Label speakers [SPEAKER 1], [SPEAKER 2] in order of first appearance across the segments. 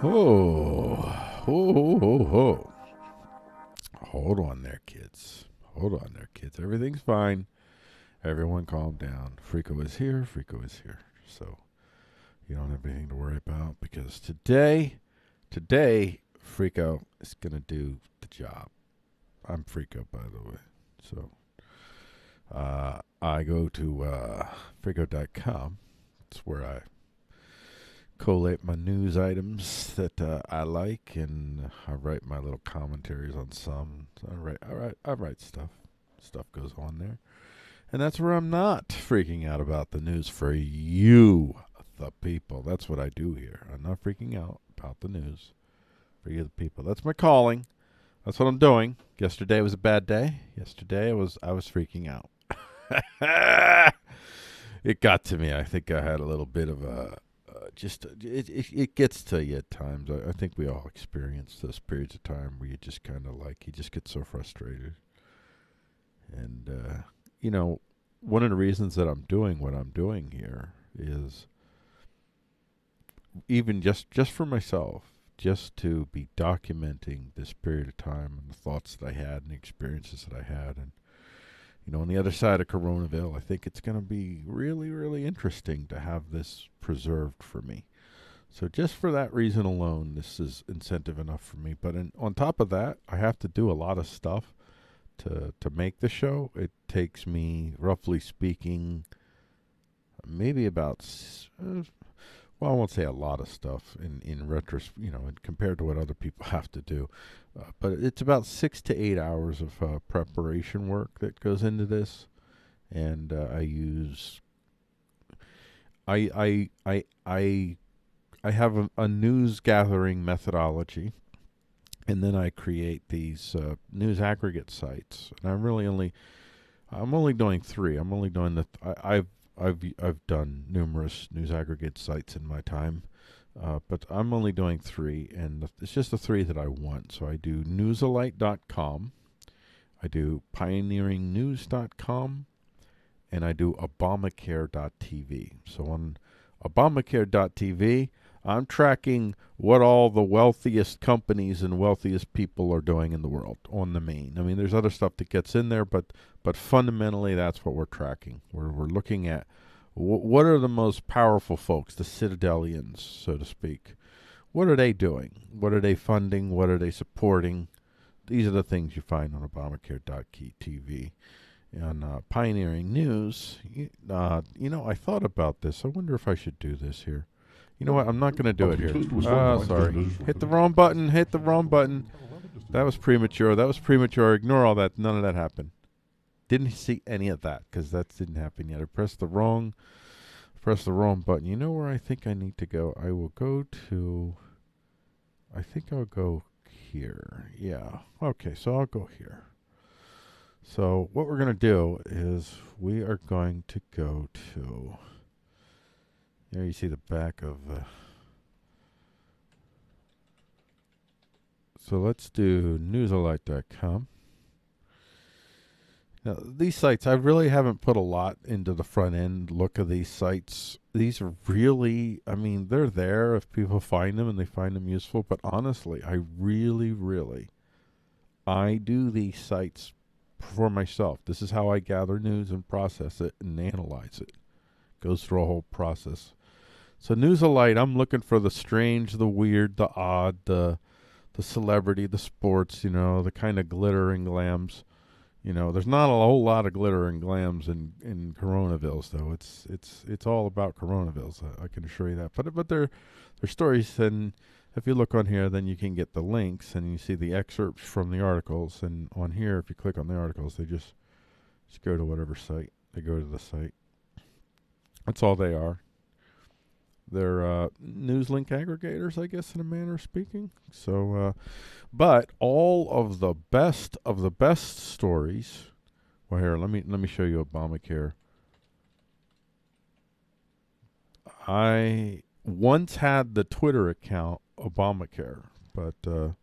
[SPEAKER 1] Oh, ho, ho, ho. Hold on there, kids. Hold on there, kids. Everything's fine. Everyone calm down. Freeqo is here. Freeqo is here. So you don't have anything to worry about because today Today, Freeqo is going to do the job. I'm Freeqo, by the way. So I go to Freeqo.com. It's where I collate my news items that I like, and I write my little commentaries on some. So I write stuff. Stuff goes on there. And that's where I'm not freaking out about the news for you, the people. That's what I do here. I'm not freaking out about the news for you, the people. That's my calling. That's what I'm doing. Yesterday was a bad day. Yesterday I was freaking out. It got to me. I think I had a little bit of a it gets to you at times. I think we all experience those periods of time where you just kind of you just get so frustrated. And one of the reasons that I'm doing what I'm doing here is even just for myself, just to be documenting this period of time and the thoughts that I had and the experiences that I had. And, on the other side of Coronaville, I think it's going to be really, really interesting to have this preserved for me. So just for that reason alone, this is incentive enough for me. But on top of that, I have to do a lot of stuff to make the show. It takes me, roughly speaking, maybe about, I won't say a lot of stuff in retrospect, compared to what other people have to do. But it's about 6 to 8 hours of preparation work that goes into this. And I have a news gathering methodology. And then I create these news aggregate sites, and I'm only doing 3. I'm only doing I've done numerous news aggregate sites in my time, but I'm only doing 3, and it's just the 3 that I want. So I do newsalite.com, I do pioneeringnews.com, and I do Obamacare.tv. So on Obamacare.tv, I'm tracking what all the wealthiest companies and wealthiest people are doing in the world on the main. I mean, there's other stuff that gets in there, but fundamentally, that's what we're tracking. We're looking at what are the most powerful folks, the citadelians, so to speak. What are they doing? What are they funding? What are they supporting? These are the things you find on Obamacare.tv. On Pioneering News, I thought about this. I wonder if I should do this here. You know what? I'm not going to do it here. Sorry. Hit the wrong button. That was premature. Ignore all that. None of that happened. Didn't see any of that because that didn't happen yet. I pressed the wrong button. You know where I think I need to go? I think I'll go here. Yeah. Okay, so I'll go here. So what we're going to do is we are going to go to... There you see the back of... So let's do newsalite.com. Now, these sites, I really haven't put a lot into the front end look of these sites. These are really, they're there if people find them and they find them useful. But honestly, I do these sites for myself. This is how I gather news and process it and analyze it. Goes through a whole process. So Newsalite, I'm looking for the strange, the weird, the odd, the celebrity, the sports, the kind of glitter and glams. There's not a whole lot of glitter and glams in Coronavilles, though. It's all about Coronavilles. I can assure you that. But they're stories, and if you look on here, then you can get the links and you see the excerpts from the articles. And on here, if you click on the articles, they just go to whatever site. They go to the site. That's all they are. They're news link aggregators, I guess, in a manner of speaking. So, but all of the best stories. Well, here, let me show you Obamacare. I once had the Twitter account Obamacare, but it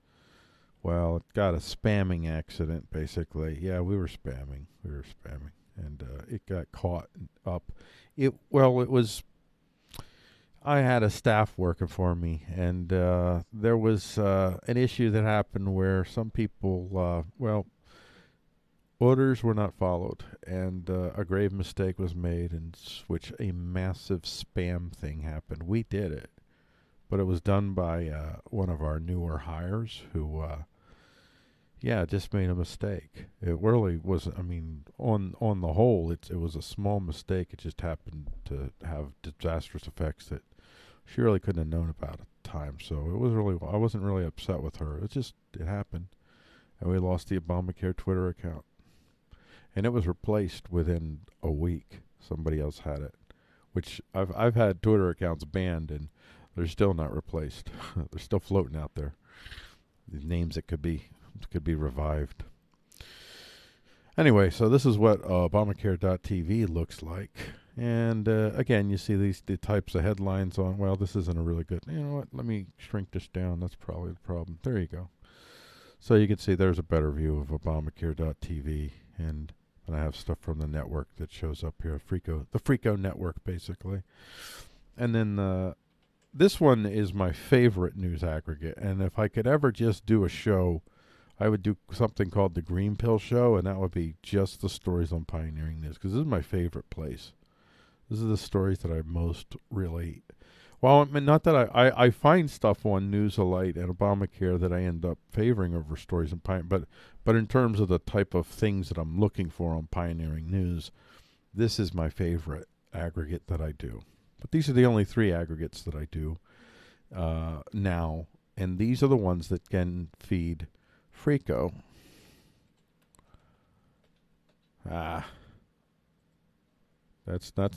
[SPEAKER 1] got a spamming accident. Basically, yeah, we were spamming, and it got caught up. It was. I had a staff working for me, and there was an issue that happened where some people, orders were not followed, and a grave mistake was made, in which a massive spam thing happened. We did it, but it was done by one of our newer hires who, just made a mistake. It really was. I mean, on the whole, it was a small mistake. It just happened to have disastrous effects that she really couldn't have known about at the time. So it was really. I wasn't really upset with her. It happened, and we lost the Obamacare Twitter account, and it was replaced within a week. Somebody else had it, which I've had Twitter accounts banned, and they're still not replaced. They're still floating out there. The names that could be revived. Anyway, so this is what Obamacare.tv looks like. And again, you see the types of headlines on, well, this isn't a really good, you know what, let me shrink this down. That's probably the problem. There you go. So you can see there's a better view of Obamacare.tv. And I have stuff from the network that shows up here, the Freeqo network, basically. And then this one is my favorite news aggregate. And if I could ever just do a show, I would do something called the Green Pill Show, and that would be just the stories on pioneering news, because this is my favorite place. This is the stories that I most really... Well, I mean, not that I find stuff on News Alite and Obamacare that I end up favoring over stories on Pioneering, but in terms of the type of things that I'm looking for on Pioneering News, this is my favorite aggregate that I do. But these are the only 3 aggregates that I do now, and these are the ones that can feed Freeqo. That's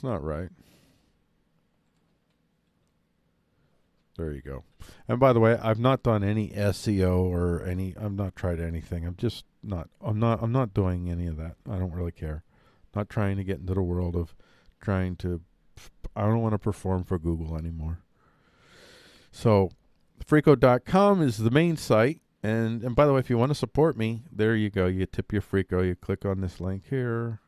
[SPEAKER 1] not right. There you go. And by the way, I've not done any SEO or I've not tried anything. I'm not doing any of that. I don't really care. Not trying to get into the world of I don't want to perform for Google anymore. So Freeqo.com is the main site. And by the way, if you want to support me, there you go. You tip your Freeqo. You click on this link here.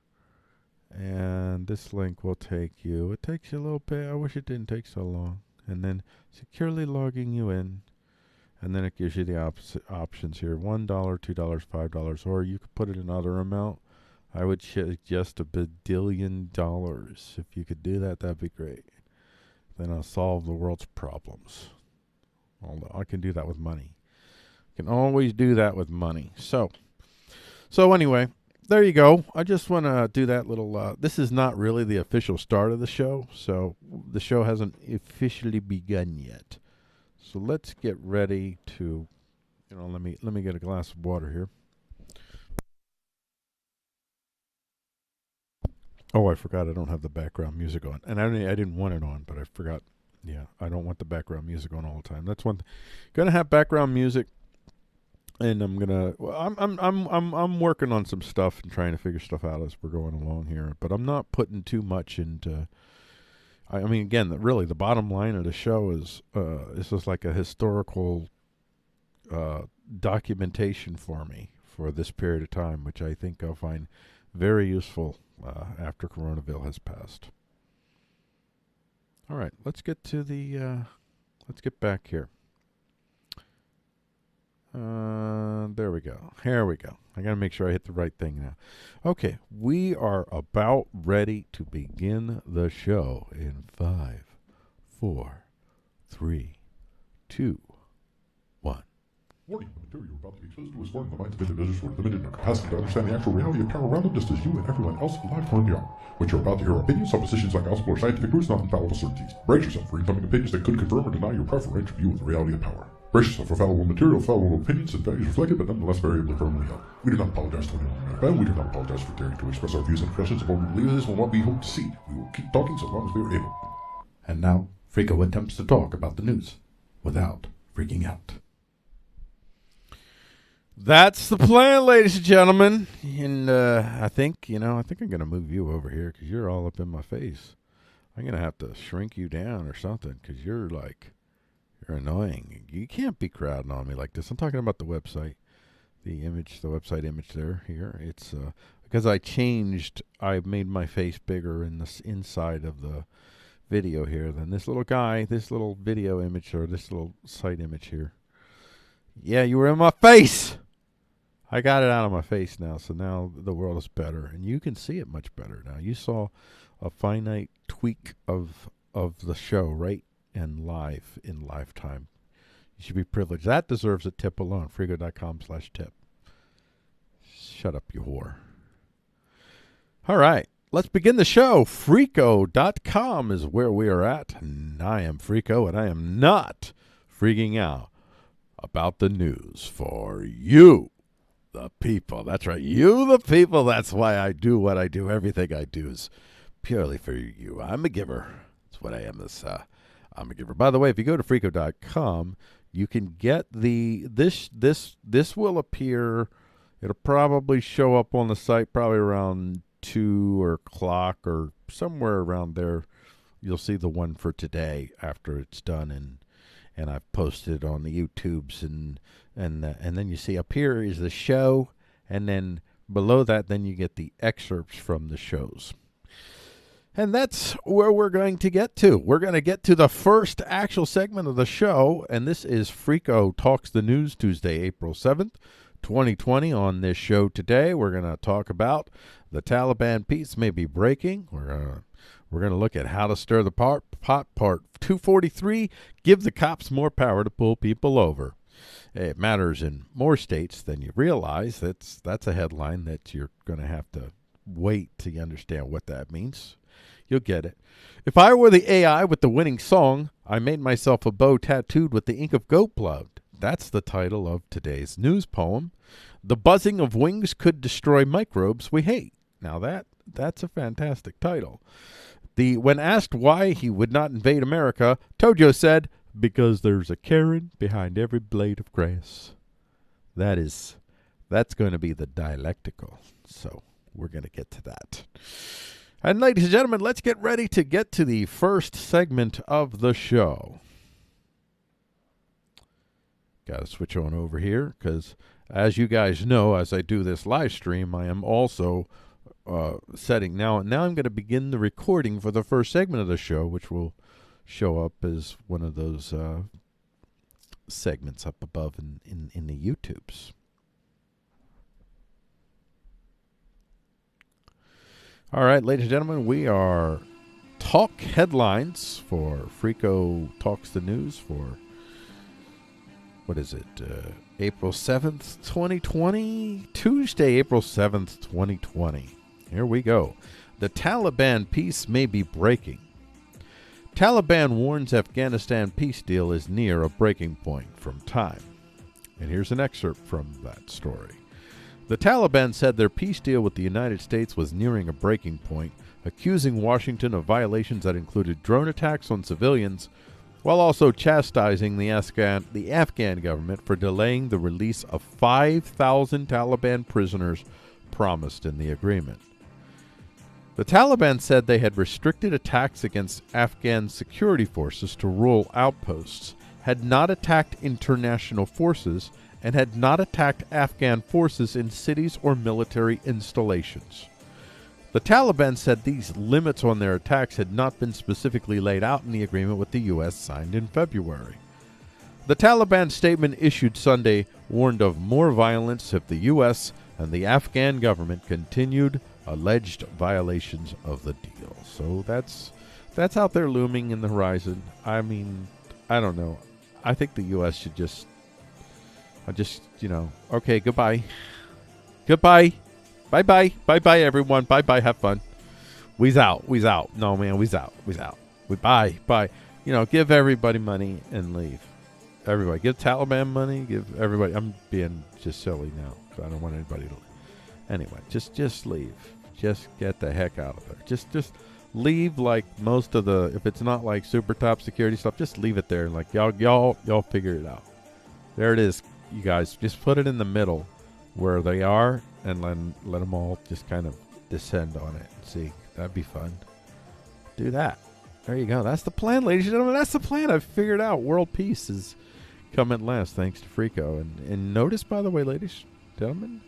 [SPEAKER 1] And this link will take you. It takes you a little bit. I wish it didn't take so long. And then securely logging you in. And then it gives you the options here. $1, $2, $5. Or you could put it in other amount. I would suggest $1 billion. If you could do that, that'd be great. Then I'll solve the world's problems. Although I can do that with money. Can always do that with money. So anyway, there you go. I just want to do that little, this is not really the official start of the show. So the show hasn't officially begun yet. So let's get ready to, let me get a glass of water here. Oh, I forgot I don't have the background music on. And I didn't want it on, but I forgot. Yeah, I don't want the background music on all the time. That's one thing. Gonna have background music. And I'm working on some stuff and trying to figure stuff out as we're going along here. But I'm not putting too much into. I mean, again, really, the bottom line of the show is this is like a historical documentation for me for this period of time, which I think I'll find very useful after Coronaville has passed. All right, let's get to let's get back here. There we go. Here we go. I got to make sure I hit the right thing now. Okay, we are about ready to begin the show in 5, 4, 3, 2, 1.
[SPEAKER 2] Warning, the material you're about to be exposed to is foreign. The minds of individuals who are limited in their capacity to understand the actual reality of power around them, just as you and everyone else alive currently are. What you're about to hear are opinions, suppositions, like gospel or scientific truths, not infallible certainties. Brace yourself for incoming opinions that could confirm or deny your preferential view of the reality of power. Brace yourself for fallible material, fallible opinions, and values reflected, but nonetheless variably firmly held. We do not apologize to anyone who may offend. We do not apologize for daring to express our views and impressions of what we believe is and what we hope to see. We will keep talking so long as we are able.
[SPEAKER 3] And now, Freeqo attempts to talk about the news without freaking out.
[SPEAKER 1] That's the plan, ladies and gentlemen. And I think I'm going to move you over here because you're all up in my face. I'm going to have to shrink you down or something because you're annoying. You can't be crowding on me like this. I'm talking about the website, the website image here. It's because I made my face bigger in the inside of the video here than this little video image or this little site image here. Yeah, you were in my face. I got it out of my face now, so now the world is better, and you can see it much better now. You saw a finite tweak of the show right and live in lifetime. You should be privileged. That deserves a tip alone. Freeqo.com/tip. Shut up, you whore. All right. Let's begin the show. Freeqo.com is where we are at. And I am Freeqo, and I am not freaking out about the news for you, the people. That's right. You, the people. That's why I do what I do. Everything I do is purely for you. I'm a giver. That's what I am. I'm a giver. By the way, if you go to Freeqo.com, you can get this will appear. It'll probably show up on the site probably around 2 o'clock or somewhere around there. You'll see the one for today after it's done, and I've posted on the YouTubes, and then you see up here is the show, and then below that then you get the excerpts from the shows. And that's where we're going to get to. We're going to get to the first actual segment of the show, and this is Freeqo Talks the News, Tuesday, April 7th, 2020. On this show today, we're going to talk about the Taliban peace may be breaking. We're going to look at how to stir the pot, part 243, give the cops more power to pull people over. It matters in more states than you realize. That's a headline that you're going to have to wait till you understand what that means. You'll get it. If I were the AI with the winning song, I made myself a bow tattooed with the ink of goat blood. That's the title of today's news poem. The buzzing of wings could destroy microbes we hate. Now that's a fantastic title. When asked why he would not invade America, Tojo said, "Because there's a Karen behind every blade of grass." That's going to be the dialectical. So we're going to get to that. And ladies and gentlemen, let's get ready to get to the first segment of the show. Got to switch on over here because, as you guys know, as I do this live stream, I am also setting now. Now I'm going to begin the recording for the first segment of the show, which will show up as one of those segments up above in the YouTubes. All right, ladies and gentlemen, we are talk headlines for Freeqo Talks the News for, what is it, April 7th, 2020? Tuesday, April 7th, 2020. Here we go. The Taliban peace may be breaking. Taliban warns Afghanistan peace deal is near a breaking point from time. And here's an excerpt from that story. The Taliban said their peace deal with the United States was nearing a breaking point, accusing Washington of violations that included drone attacks on civilians, while also chastising the Afghan government for delaying the release of 5,000 Taliban prisoners promised in the agreement. The Taliban said they had restricted attacks against Afghan security forces to rural outposts, had not attacked international forces, and had not attacked Afghan forces in cities or military installations. The Taliban said these limits on their attacks had not been specifically laid out in the agreement with the U.S. signed in February. The Taliban statement issued Sunday warned of more violence if the U.S. and the Afghan government continued alleged violations of the deal. So that's out there looming in the horizon. I mean, I don't know. I think the U.S. should just, okay, goodbye. Goodbye. Bye-bye. Bye-bye, everyone. Bye-bye. Have fun. We's out. We's out. No, man, we's out. We's out. Bye. Bye. Give everybody money and leave. Everybody. Give Taliban money. Give everybody. I'm being just silly now. I don't want anybody to leave. Anyway, just leave. Just get the heck out of there. Just leave, like most of the, if it's not like super top security stuff, just leave it there. Like y'all figure it out. There it is, you guys. Just put it in the middle where they are, and let them all just kind of descend on it and see. That'd be fun. Do that. There you go. That's the plan, ladies and gentlemen. That's the plan. I've figured out. World peace is come at last, thanks to Freeqo. And notice, by the way, ladies and gentlemen,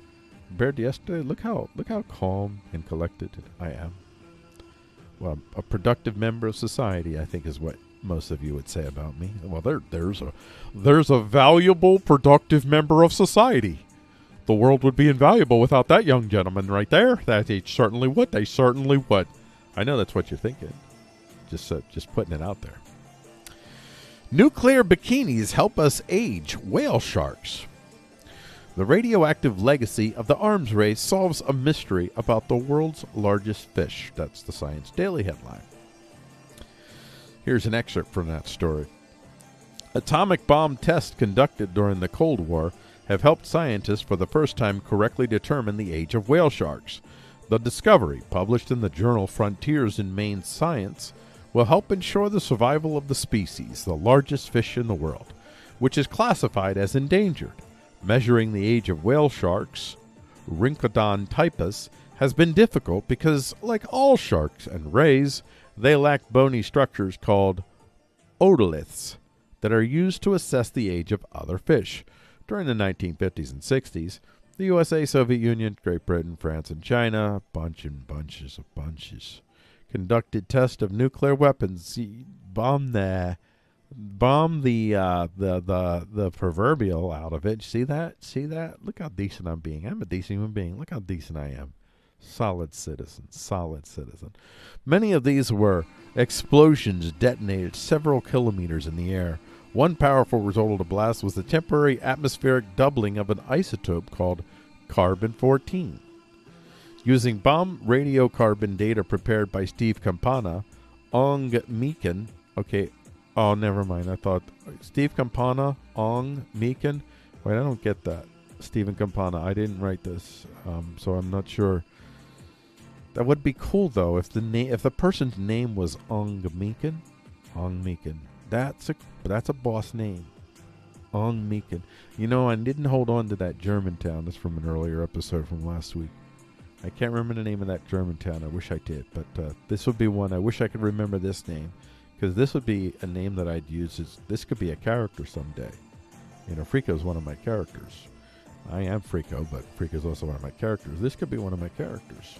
[SPEAKER 1] compared to yesterday, look how calm and collected I am. Well, a productive member of society, I think, is what most of you would say about me. Well, there's a valuable, productive member of society. The world would be invaluable without that young gentleman right there. That they certainly would. They certainly would. I know that's what you're thinking. Just putting it out there. Nuclear bikinis help us age whale sharks. The radioactive legacy of the arms race solves a mystery about the world's largest fish. That's the Science Daily headline. Here's an excerpt from that story. Atomic bomb tests conducted during the Cold War have helped scientists for the first time correctly determine the age of whale sharks. The discovery, published in the journal Frontiers in Main Science, will help ensure the survival of the species, the largest fish in the world, which is classified as endangered. Measuring the age of whale sharks, Rhincodon typus, has been difficult because, like all sharks and rays, they lack bony structures called otoliths that are used to assess the age of other fish. During the 1950s and 60s, the USA, Soviet Union, Great Britain, France, and China, bunches, conducted tests of nuclear weapons. Bomb the proverbial out of it. See that? Look how decent I'm being. I'm a decent human being. Look how decent I am. Solid citizen. Many of these were explosions detonated several kilometers in the air. One powerful result of the blast was the temporary atmospheric doubling of an isotope called carbon-14. Using bomb radiocarbon data prepared by Steve Campana, Ong Meekin, oh, never mind. I thought Steve Campana, Ong Meekin. Wait, I don't get that. Stephen Campana. I didn't write this, so I'm not sure. That would be cool though if the person's name was Ong Meekin. Ong Meekin. That's a boss name. Ong Meekin. You know, I didn't hold on to that Germantown. That's from an earlier episode from last week. I can't remember the name of that Germantown. I wish I did, but this would be one. I wish I could remember this name, because this would be a name that I'd use. This could be a character someday. You know, Freeqo is one of my characters. I am Freeqo, but Freeqo is also one of my characters. This could be one of my characters.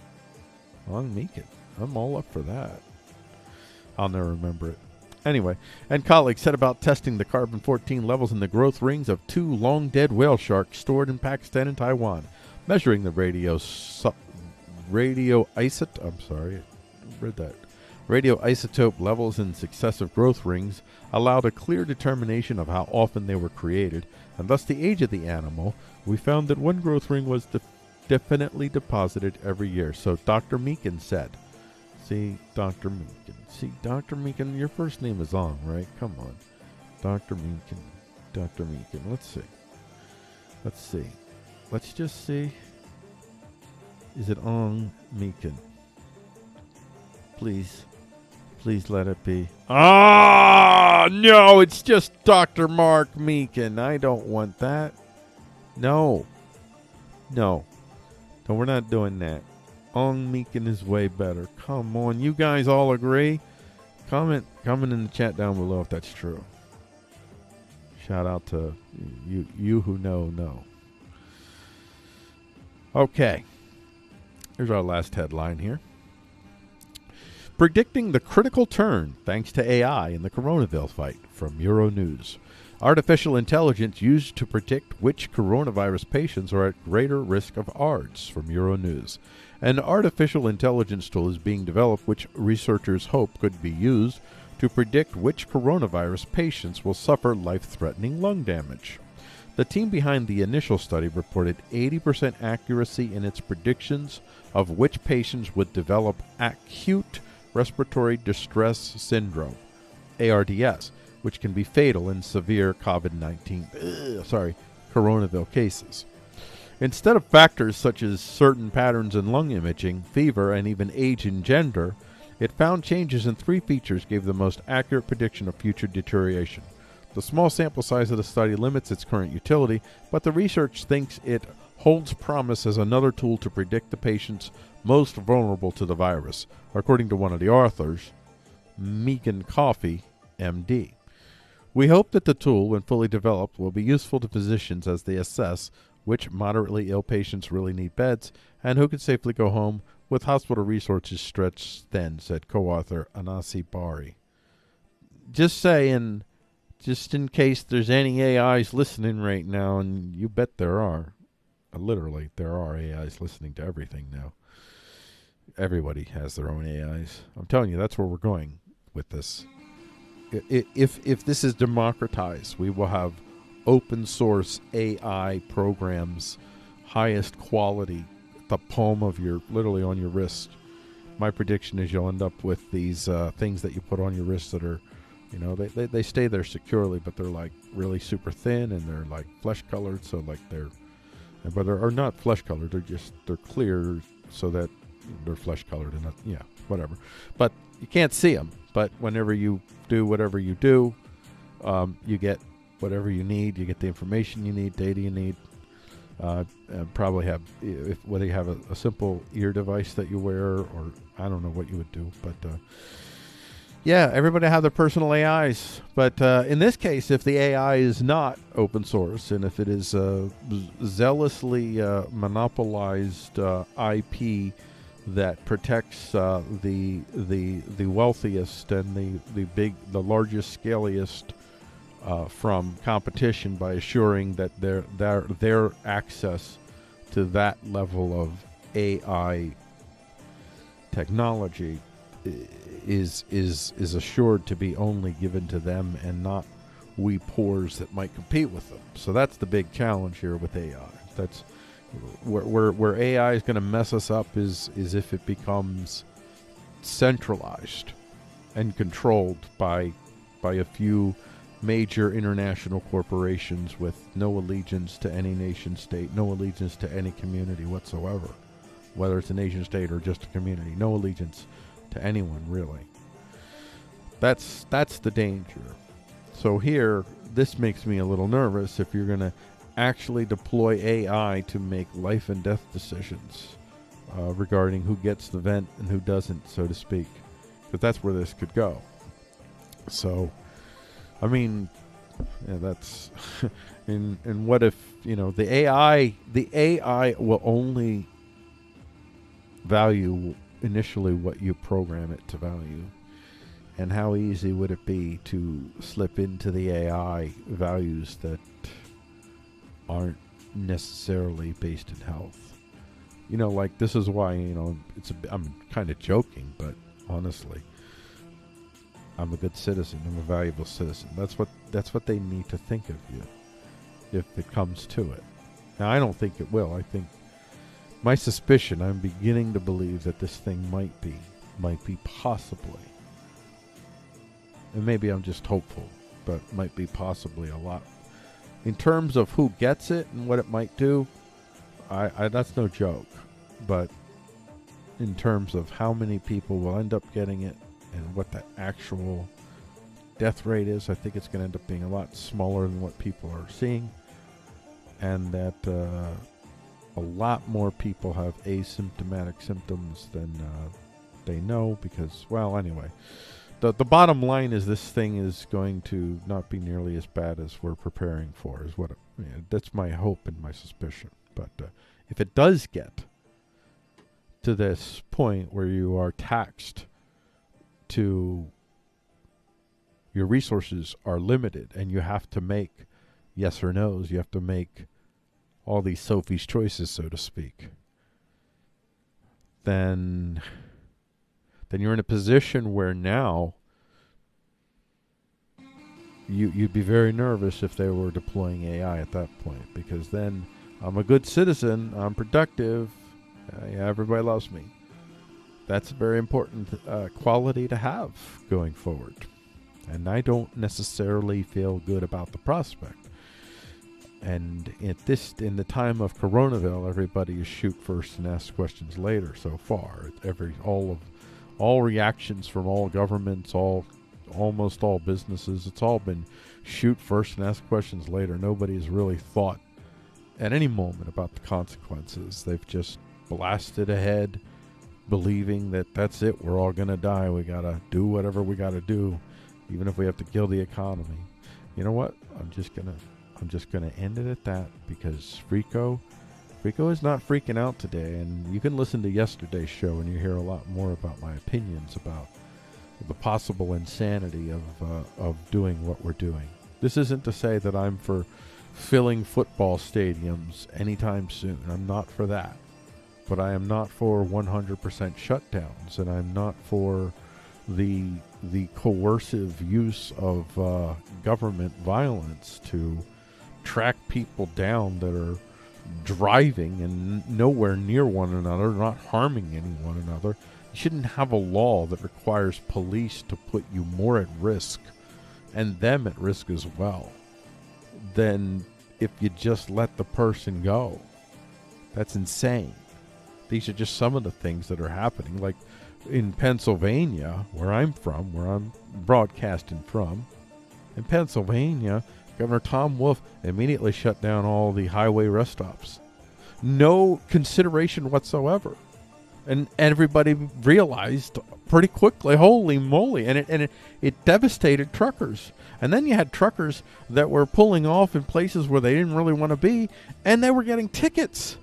[SPEAKER 1] Ong Meekin. I'm all up for that. I'll never remember it. Anyway, and colleagues set about testing the carbon-14 levels in the growth rings of two long-dead whale sharks stored in Pakistan and Taiwan. Measuring the radioisotope levels in successive growth rings allowed a clear determination of how often they were created, and thus the age of the animal. We found that one growth ring was definitely deposited every year, so Dr. Meekin said. See, Dr. Meekin, your first name is Ong, right? Come on. Dr. Meekin. Let's see. Let's just see. Is it Ong Meekin? Please let it be. Ah, no, it's just Dr. Mark Meekin. I don't want that. No, we're not doing that. Ong Meekin is way better. Come on, you guys all agree? Comment in the chat down below if that's true. Shout out to you who know. Okay. Here's our last headline here. Predicting the critical turn thanks to AI in the coronavirus fight, from Euronews. Artificial intelligence used to predict which coronavirus patients are at greater risk of ARDS, from Euronews. An artificial intelligence tool is being developed which researchers hope could be used to predict which coronavirus patients will suffer life-threatening lung damage. The team behind the initial study reported 80% accuracy in its predictions of which patients would develop acute respiratory distress syndrome, ARDS, which can be fatal in severe coronavirus cases. Instead of factors such as certain patterns in lung imaging, fever, and even age and gender, it found changes in 3 features gave the most accurate prediction of future deterioration. The small sample size of the study limits its current utility, but the research thinks it holds promise as another tool to predict the patients most vulnerable to the virus, according to one of the authors, Megan Coffey, MD. We hope that the tool, when fully developed, will be useful to physicians as they assess which moderately ill patients really need beds and who can safely go home with hospital resources stretched thin, said co-author Anasi Bari. Just saying, just in case there's any AIs listening right now, and you bet there are. Literally, there are AIs listening to everything now. Everybody has their own AIs. I'm telling you, that's where we're going with this. if this is democratized, we will have open source AI programs, highest quality, at the palm of your, literally on your wrist. My prediction is you'll end up with these things that you put on your wrist that are, you know, they stay there securely, but they're like really super thin and they're like flesh colored, so like but they're not flesh colored. They're clear so that they're flesh colored and yeah, whatever. But you can't see them. But whenever you do whatever you do, you get whatever you need. You get the information you need, data you need. Probably have, whether you have a simple ear device that you wear, or I don't know what you would do, but yeah, everybody have their personal AIs. But in this case, if the AI is not open source, and if it is zealously monopolized IP that protects the wealthiest and the largest, scaliest from competition by assuring that their access to that level of AI technology is assured to be only given to them and not we poors that might compete with them. So that's the big challenge here with AI. That's where AI is going to mess us up is if it becomes centralized and controlled by a few major international corporations with no allegiance to any nation state, no allegiance to any community whatsoever, whether it's a nation state or just a community, no allegiance to anyone really. That's the danger. So here, this makes me a little nervous if you're going to actually deploy AI to make life and death decisions regarding who gets the vent and who doesn't, so to speak. But that's where this could go. So, I mean, yeah, that's and what if, you know, the AI will only value initially what you program it to value. And how easy would it be to slip into the AI values that aren't necessarily based in health? You know, like, this is why, you know, I'm kind of joking, but honestly, I'm a good citizen. I'm a valuable citizen. That's what they need to think of you, if it comes to it. Now, I don't think it will. I think my suspicion, I'm beginning to believe that this thing might be possibly, and maybe I'm just hopeful, but might be possibly a lot. In terms of who gets it and what it might do, I that's no joke. But in terms of how many people will end up getting it and what the actual death rate is, I think it's going to end up being a lot smaller than what people are seeing, and that a lot more people have asymptomatic symptoms than they know, because, well, anyway, the bottom line is this thing is going to not be nearly as bad as we're preparing for, is what that's my hope and my suspicion. But if it does get to this point where you are taxed to, your resources are limited and you have to make yes or no's, you have to make all these Sophie's choices, so to speak, then you're in a position where now you'd be very nervous if they were deploying AI at that point, because then I'm a good citizen, I'm productive, yeah, everybody loves me. That's a very important quality to have going forward. And I don't necessarily feel good about the prospect. And in the time of Coronaville, everybody is shoot first and ask questions later so far. All reactions from all governments, almost all businesses, it's all been shoot first and ask questions later. Nobody's really thought at any moment about the consequences. They've just blasted ahead, believing that that's it, we're all going to die, we got to do whatever we got to do, even if we have to kill the economy. You know what? I'm just going to end it at that, because Freeqo is not freaking out today, and you can listen to yesterday's show and you hear a lot more about my opinions about the possible insanity of doing what we're doing. This isn't to say that I'm for filling football stadiums anytime soon. I'm not for that. But I am not for 100% shutdowns, and I'm not for the coercive use of government violence to track people down that are driving and nowhere near one another, not harming one another. You shouldn't have a law that requires police to put you more at risk and them at risk as well than if you just let the person go. That's insane. These are just some of the things that are happening. Like in Pennsylvania, where I'm from, where I'm broadcasting from, in Pennsylvania, Governor Tom Wolf immediately shut down all the highway rest stops. No consideration whatsoever. And everybody realized pretty quickly, holy moly, and it devastated truckers. And then you had truckers that were pulling off in places where they didn't really want to be, and they were getting tickets.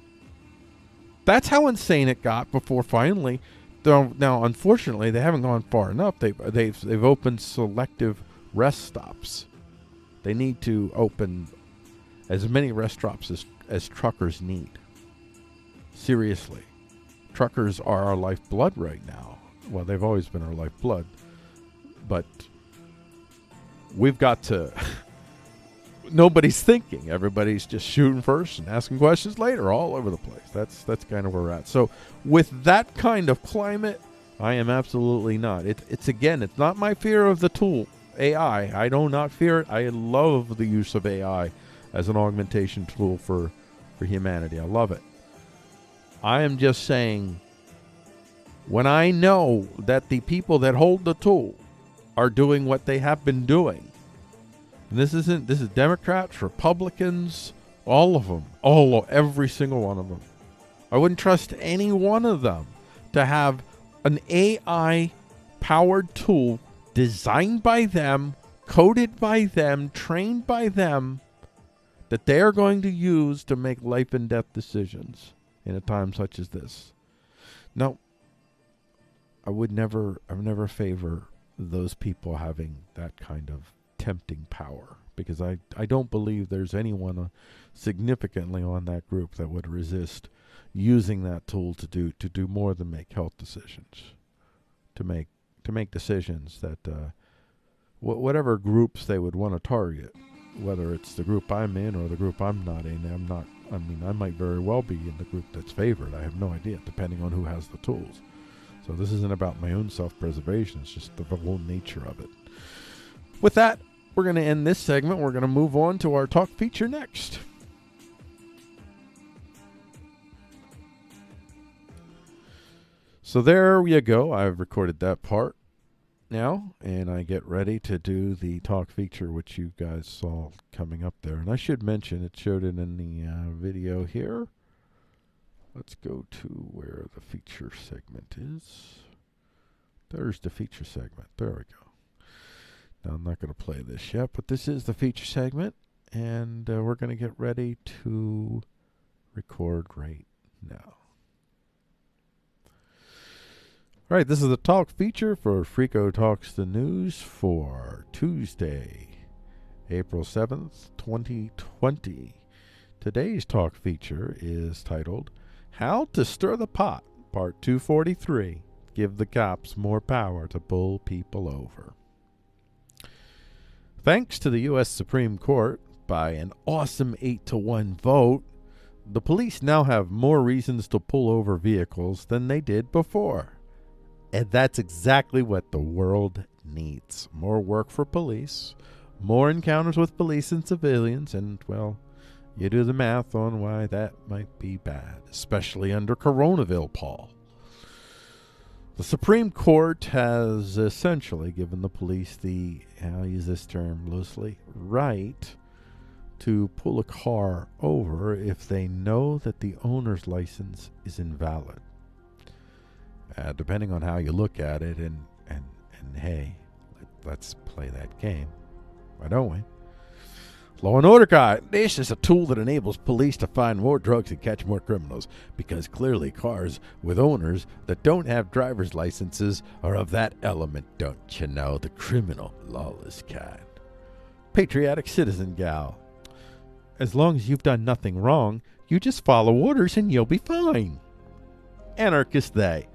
[SPEAKER 1] That's how insane it got before finally. Now, unfortunately, they haven't gone far enough. They've opened selective rest stops. They need to open as many rest stops as truckers need. Seriously. Truckers are our lifeblood right now. Well, they've always been our lifeblood. But we've got to... Nobody's thinking. Everybody's just shooting first and asking questions later all over the place. That's kind of where we're at. So with that kind of climate, I am absolutely not. It's not my fear of the tool, AI. I do not fear it. I love the use of AI as an augmentation tool for humanity. I love it. I am just saying, when I know that the people that hold the tool are doing what they have been doing, and this is Democrats, Republicans, all of them, every single one of them. I wouldn't trust any one of them to have an AI-powered tool designed by them, coded by them, trained by them, that they are going to use to make life and death decisions in a time such as this. No, I would never favor those people having that kind of tempting power, because I don't believe there's anyone significantly on that group that would resist using that tool to do more than make health decisions, to make decisions that whatever groups they would want to target, whether it's the group I'm in or the group I'm not in. I might very well be in the group that's favored. I have no idea, depending on who has the tools. So this isn't about my own self-preservation. It's just the whole nature of it. With that, we're going to end this segment. We're going to move on to our talk feature next. So there you go. I've recorded that part now, and I get ready to do the talk feature, which you guys saw coming up there. And I should mention, it showed it in the video here. Let's go to where the feature segment is. There's the feature segment. There we go. Now, I'm not going to play this yet, but this is the feature segment, and we're going to get ready to record right now. All right, this is the talk feature for Freeqo Talks the News for Tuesday, April 7th, 2020. Today's talk feature is titled, How to Stir the Pot, Part 243, Give the Cops More Power to Pull People Over. Thanks to the U.S. Supreme Court, by an awesome 8-1 vote, the police now have more reasons to pull over vehicles than they did before. And that's exactly what the world needs. More work for police, more encounters with police and civilians, and, well, you do the math on why that might be bad, especially under Coronaville, Paul. The Supreme Court has essentially given the police the, I'll use this term loosely, right to pull a car over if they know that the owner's license is invalid. Depending on how you look at it, and hey, let's play that game. Why don't we? Law and Order guy, this is a tool that enables police to find more drugs and catch more criminals, because clearly cars with owners that don't have driver's licenses are of that element, don't you know, the criminal, lawless kind. Patriotic citizen gal. As long as you've done nothing wrong, you just follow orders and you'll be fine. Anarchist they.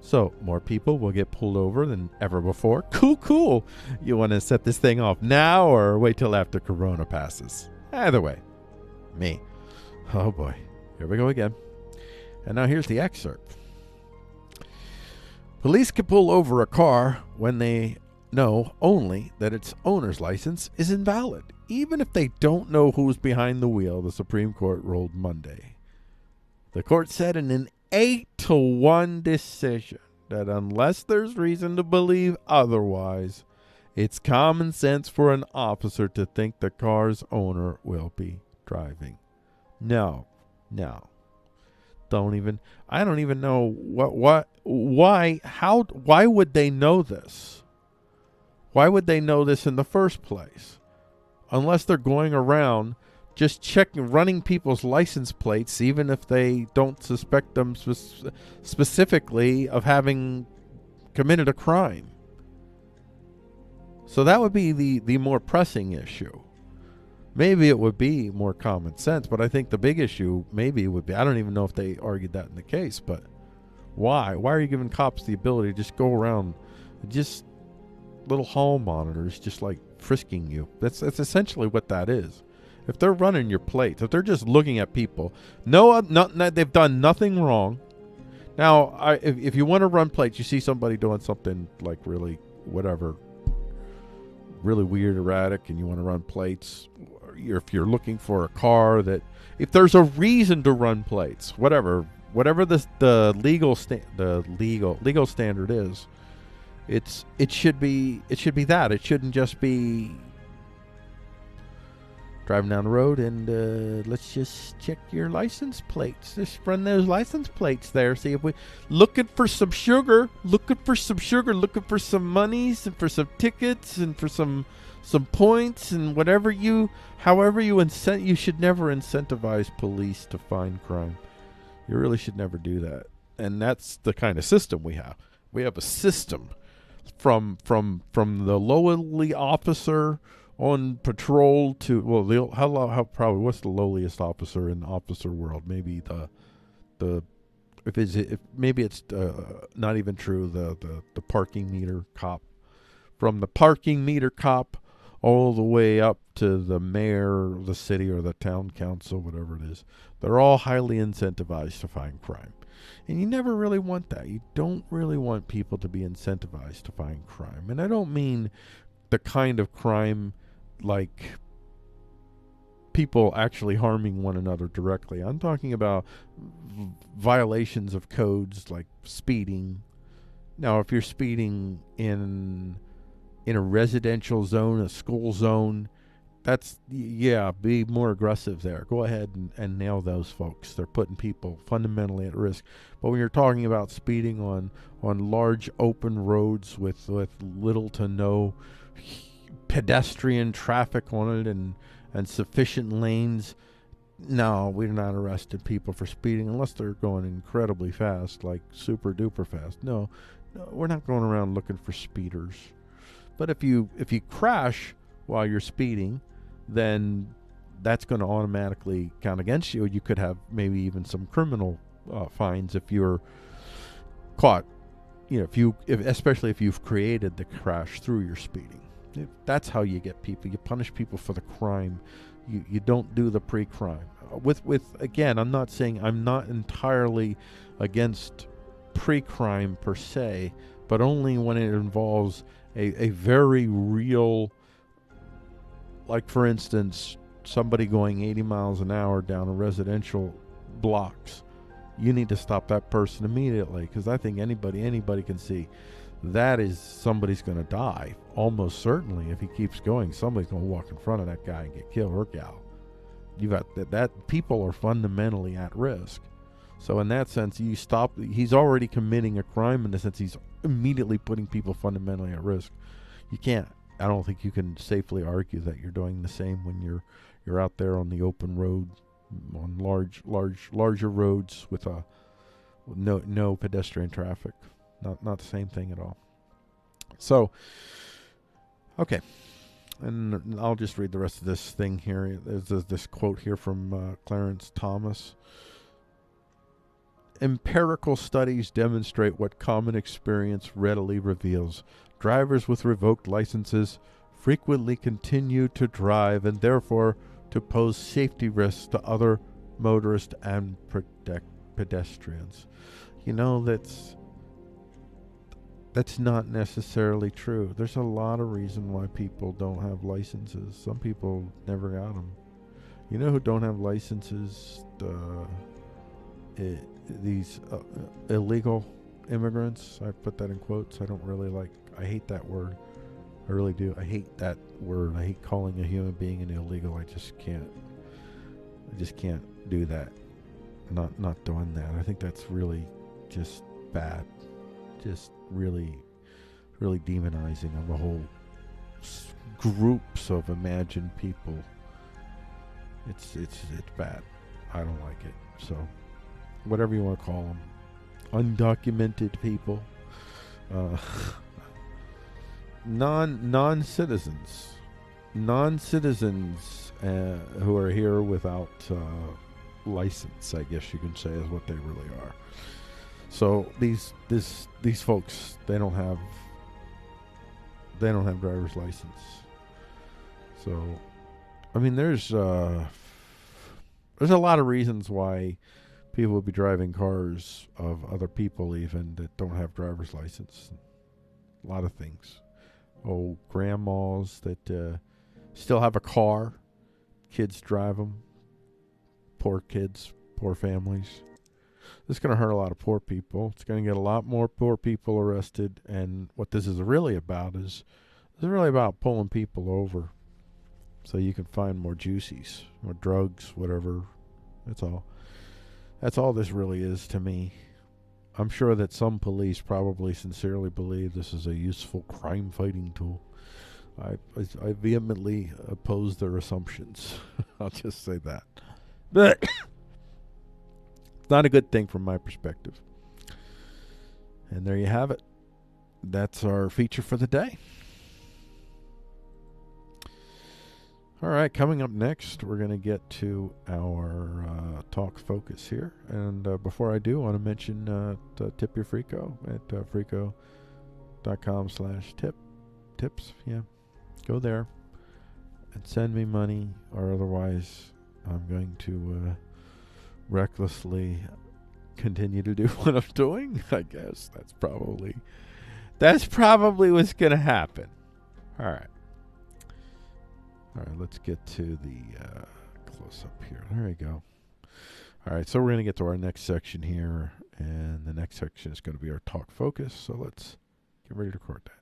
[SPEAKER 1] So more people will get pulled over than ever before. Cool. You want to set this thing off now or wait till after Corona passes? Either way, me. Oh boy, here we go again. And now here's the excerpt. Police can pull over a car when they know only that its owner's license is invalid, even if they don't know who's behind the wheel, the Supreme Court ruled Monday. The court said in an 8-1 decision that unless there's reason to believe otherwise, it's common sense for an officer to think the car's owner will be driving. No. I don't even know why would they know this? Why would they know this in the first place? Unless they're going around just running people's license plates, even if they don't suspect them specifically of having committed a crime. So that would be the more pressing issue. Maybe it would be more common sense, but I think the big issue maybe would be, I don't even know if they argued that in the case, but why? Why are you giving cops the ability to just go around, just little hall monitors, just like frisking you? That's essentially what that is. If they're running your plates, if they're just looking at people, they've done nothing wrong. Now, if you want to run plates, you see somebody doing something like really whatever, really weird, erratic, and you want to run plates, or if you're looking for a car that, if there's a reason to run plates, whatever the legal standard is, it should be that. It shouldn't just be driving down the road and let's just check your license plates. Just run those license plates there. See if we looking for some sugar, looking for some monies and for some tickets and for some points and however you you should never incentivize police to find crime. You really should never do that. And that's the kind of system we have. We have a system from the lowly officer on patrol to, well, how probably what's the lowliest officer in the officer world? Maybe maybe it's not even true. The parking meter cop, from the parking meter cop all the way up to the mayor of the city or the town council, whatever it is. They're all highly incentivized to find crime. And you never really want that. You don't really want people to be incentivized to find crime. And I don't mean the kind of crime like people actually harming one another directly. I'm talking about violations of codes like speeding. Now, if you're speeding in a residential zone, a school zone, be more aggressive there. Go ahead and nail those folks. They're putting people fundamentally at risk. But when you're talking about speeding on large open roads with little to no pedestrian traffic on it and sufficient lanes, no, we're not arresting people for speeding unless they're going incredibly fast, like super duper fast. No, we're not going around looking for speeders. But if you crash while you're speeding, then that's going to automatically count against you. You could have maybe even some criminal fines if you're caught. Especially if you've created the crash through your speeding. That's how you get people. You punish people for the crime. You don't do the pre-crime. Again, I'm not saying I'm not entirely against pre-crime per se, but only when it involves a very real, like for instance, somebody going 80 miles an hour down a residential blocks. You need to stop that person immediately, because I think anybody can see that is somebody's going to die. Almost certainly, if he keeps going, somebody's going to walk in front of that guy and get killed or gal. You got that people are fundamentally at risk. So in that sense, you stop. He's already committing a crime in the sense he's immediately putting people fundamentally at risk. You can't. I don't think you can safely argue that you're doing the same when you're out there on the open road, on larger roads with no pedestrian traffic. Not the same thing at all. So, okay, and I'll just read the rest of this thing here. There's this quote here from Clarence Thomas. empirical studies demonstrate what common experience readily reveals. Drivers with revoked licenses frequently continue to drive and therefore to pose safety risks to other motorists and pedestrians. You know, that's not necessarily true. There's a lot of reason why people don't have licenses. Some people never got them. You know who don't have licenses? These illegal immigrants. I put that in quotes. I hate that word. I really do. I hate that word. I hate calling a human being an illegal. I just can't do that. Not doing that. I think that's really just bad. Just really demonizing of a whole groups of imagined people. It's bad. I don't like it. So, whatever you want to call them, undocumented people, non-citizens who are here without license, I guess you can say, is what they really are. So these folks, they don't have driver's license. So, I mean, there's a lot of reasons why people would be driving cars of other people even that don't have driver's license. A lot of things. Oh, grandmas that still have a car. Kids drive them. Poor kids, poor families. This is going to hurt a lot of poor people. It's going to get a lot more poor people arrested. And what this is really about is really about pulling people over so you can find more juicies, more drugs, whatever. That's all. That's all this really is to me. I'm sure that some police probably sincerely believe this is a useful crime-fighting tool. I vehemently oppose their assumptions. I'll just say that. But it's not a good thing from my perspective. And there you have it. That's our feature for the day. All right, coming up next, we're going to get to our talk focus here. And before I do, I want to mention tip your Freeqo at freeqo.com/tips. Yeah, go there and send me money, or otherwise I'm going to recklessly continue to do what I'm doing. I guess that's probably what's going to happen. All right. All right, let's get to the close-up here. There we go. All right, so we're going to get to our next section here, and the next section is going to be our talk focus, so let's get ready to record that.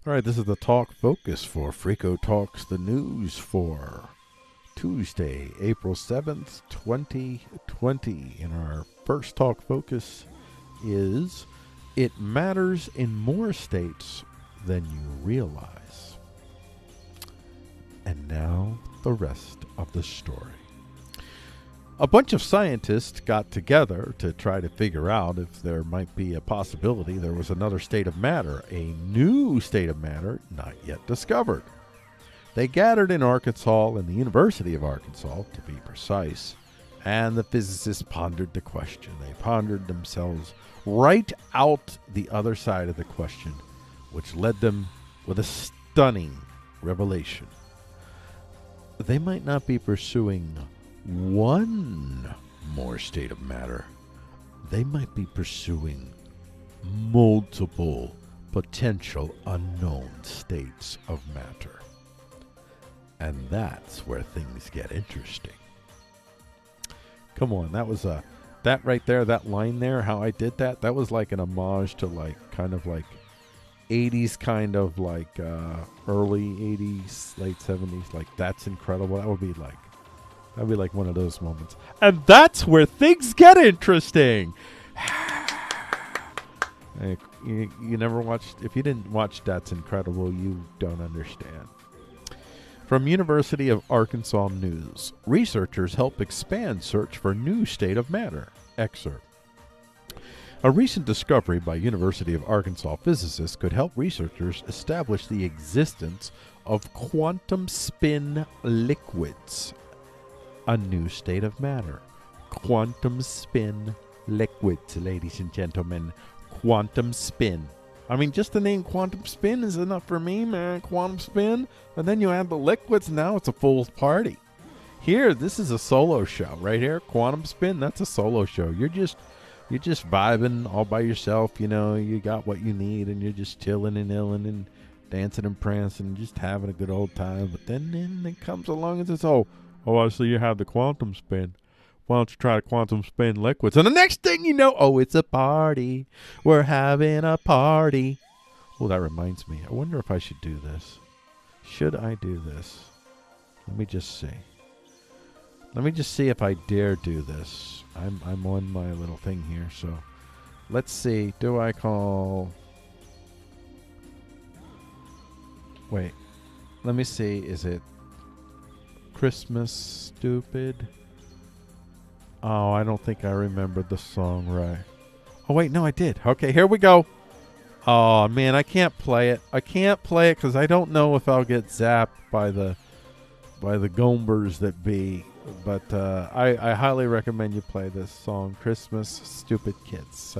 [SPEAKER 1] All right, this is the talk focus for Freeqo Talks the News for Tuesday, April 7th, 2020. And our first talk focus is, it matters in more states than you realize. And now the rest of the story. A bunch of scientists got together to try to figure out if there might be a possibility there was another state of matter, a new state of matter not yet discovered. They gathered in Arkansas, in the University of Arkansas, to be precise, and the physicists pondered the question. They pondered themselves right out the other side of the question, which led them with a stunning revelation. They might not be pursuing one more state of matter. They might be pursuing multiple potential unknown states of matter. And that's where things get interesting. Come on, that was that right there, that line there, how I did that was like an homage to kind of 80s, kind of early 80s, late 70s. That's incredible. That'd be like one of those moments. And that's where things get interesting. You never watched, if you didn't watch That's Incredible, you don't understand. From University of Arkansas News, researchers help expand search for new state of matter. Excerpt. A recent discovery by University of Arkansas physicists could help researchers establish the existence of quantum spin liquids. a new state of matter. Quantum spin liquids, ladies and gentlemen. Quantum spin. I mean, just the name quantum spin is enough for me, man. Quantum spin. And then you add the liquids, now it's a full party. Here, this is a solo show right here. Quantum spin, that's a solo show. You're just vibing all by yourself, you know. You got what you need, and you're just chilling and illing and dancing and prancing and just having a good old time. But then it comes along and says, oh, I see you have the quantum spin. Why don't you try the quantum spin liquids? And the next thing you know, oh, it's a party. We're having a party. Oh, that reminds me. I wonder if I should do this. Should I do this? Let me just see. Let me just see if I dare do this. I'm on my little thing here, so let's see. Do I call... Wait. Let me see. Is it Christmas Stupid? Oh, I don't think I remembered the song right. Oh, wait, no, I did. Okay, here we go. Oh, man, I can't play it. I can't play it because I don't know if I'll get zapped by the gombers that be. But I highly recommend you play this song, Christmas Stupid Kids.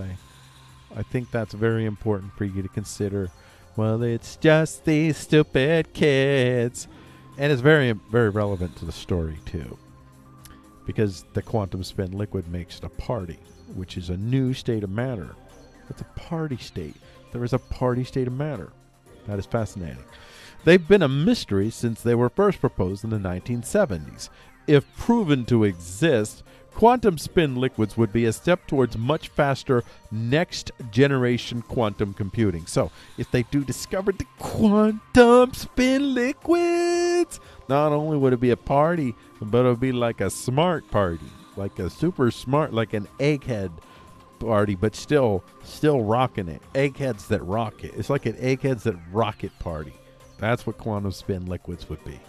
[SPEAKER 1] I think that's very important for you to consider. Well, it's just these stupid kids. And it's very, very relevant to the story, too. Because the quantum spin liquid makes it a party, which is a new state of matter. It's a party state. There is a party state of matter. That is fascinating. They've been a mystery since they were first proposed in the 1970s. If proven to exist, quantum spin liquids would be a step towards much faster next-generation quantum computing. So, if they do discover the quantum spin liquids, not only would it be a party, but it would be like a smart party, like a super smart, like an egghead party, but still rocking it. Eggheads that rock it. It's like an eggheads that rocket party. That's what quantum spin liquids would be,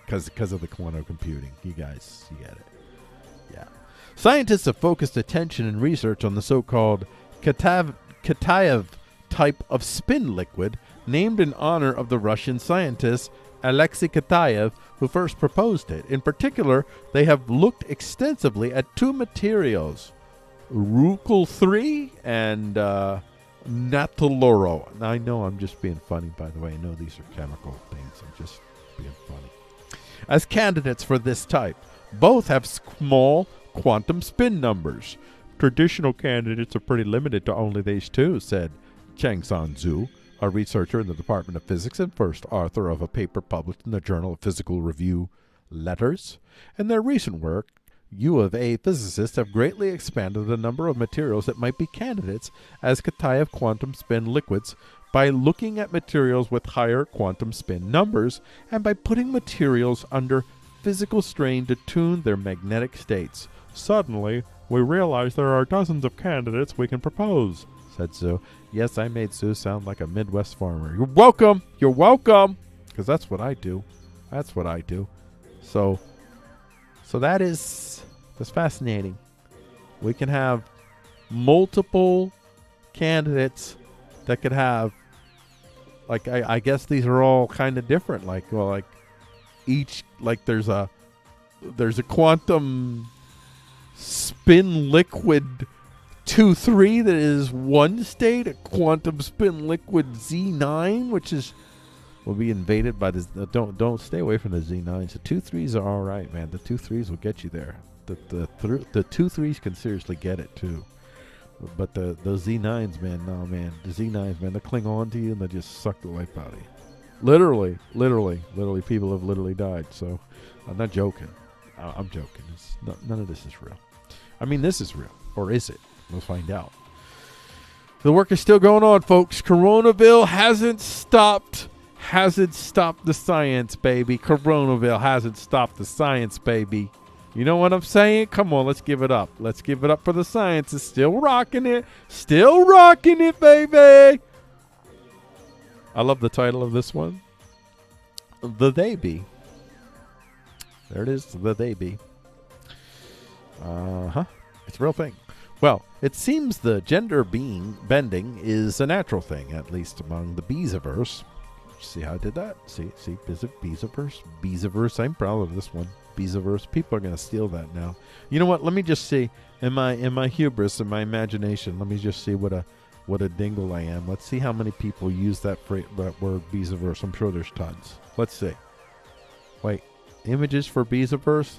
[SPEAKER 1] because of the quantum computing. You guys, you get it. Yeah. Scientists have focused attention and research on the so-called Kitaev type of spin liquid, named in honor of the Russian scientist Alexei Kitaev, who first proposed it. In particular, they have looked extensively at two materials, Ruckel-3 and Natoloro. I know I'm just being funny, by the way. I know these are chemical things. I'm just being funny. As candidates for this type, both have small quantum spin numbers. Traditional candidates are pretty limited to only these two, said Changsan Zhu, a researcher in the Department of Physics and first author of a paper published in the Journal of Physical Review Letters. In their recent work, U of A physicists have greatly expanded the number of materials that might be candidates as Kitaev quantum spin liquids by looking at materials with higher quantum spin numbers and by putting materials under physical strain to tune their magnetic states. Suddenly, we realize there are dozens of candidates we can propose, said Sue. Yes, I made Sue sound like a Midwest farmer. You're welcome. You're welcome. Because that's what I do. That's what I do. So that's fascinating. We can have multiple candidates that could have, like, I guess these are all kind of different. Like, well, like each, like there's a quantum spin liquid 2-3 that is one state, a quantum spin liquid Z9, which will be invaded by this. Don't stay away from the Z9s. The 2-3s are all right, man. The 2-3s will get you there. The 2-3s can seriously get it too. But the Z9s, man, no, man. The Z9s, man, they cling on to you and they just suck the life out of you. Literally, people have literally died. So I'm not joking. I'm joking. None of this is real. I mean, this is real. Or is it? We'll find out. The work is still going on, folks. Coronaville hasn't stopped the science, baby. Coronaville hasn't stopped the science, baby. You know what I'm saying? Come on, let's give it up. Let's give it up for the science. It's still rocking it. Still rocking it, baby. I love the title of this one. The They Be. There it is, the They Be. It's a real thing. Well, it seems the gender bending is a natural thing, at least among the Beesiverse. See how I did that? See, Beesiverse? Beesiverse, I'm proud of this one. Beesiverse. People are going to steal that now. You know what? Let me just see. In my hubris, in my imagination, let me just see what a dingle I am. Let's see how many people use that word Beesiverse. I'm sure there's tons. Let's see. Wait, images for Beesiverse?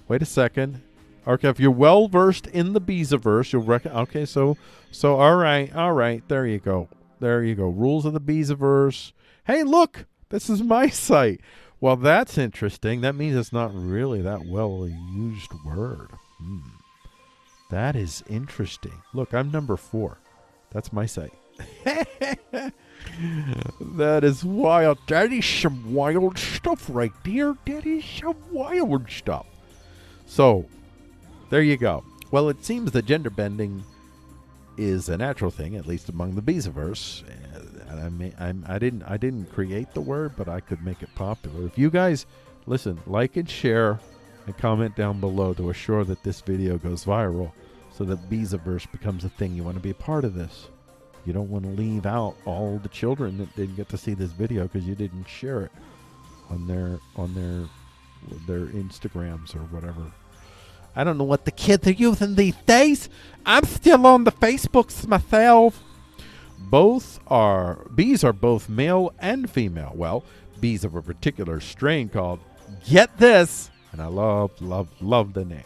[SPEAKER 1] Wait a second. Okay, if you're well versed in the Beesiverse, you'll okay, so all right, there you go. Rules of the Beesiverse. Hey, look, this is my site. Well, that's interesting. That means it's not really that well used word. That is interesting. Look, I'm number 4. That's my site. That is wild. That is some wild stuff right there. That is some wild stuff. So, there you go. Well, it seems that gender bending is a natural thing, at least among the Beesiverse. And I didn't create the word, but I could make it popular. If you guys listen, like and share, and comment down below to assure that this video goes viral, so that Beesiverse becomes a thing. You want to be a part of this. You don't want to leave out all the children that didn't get to see this video because you didn't share it on their Instagrams or whatever. I don't know what the kids are using these days. I'm still on the Facebooks myself. Bees are both male and female. Well, bees of a particular strain called, get this, and I love the name,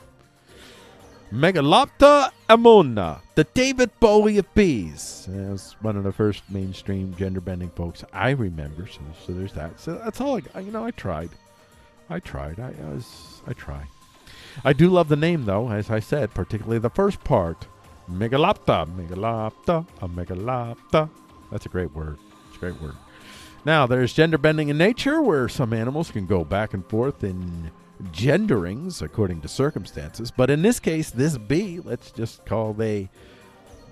[SPEAKER 1] Megalopta ammona, the David Bowie of bees. It was one of the first mainstream gender bending folks I remember. So there's that. So that's all. I tried. I try. I do love the name, though, as I said, particularly the first part. Megalopta. That's a great word. It's a great word. Now, there's gender bending in nature, where some animals can go back and forth in genderings according to circumstances. But in this case, this bee, let's just call they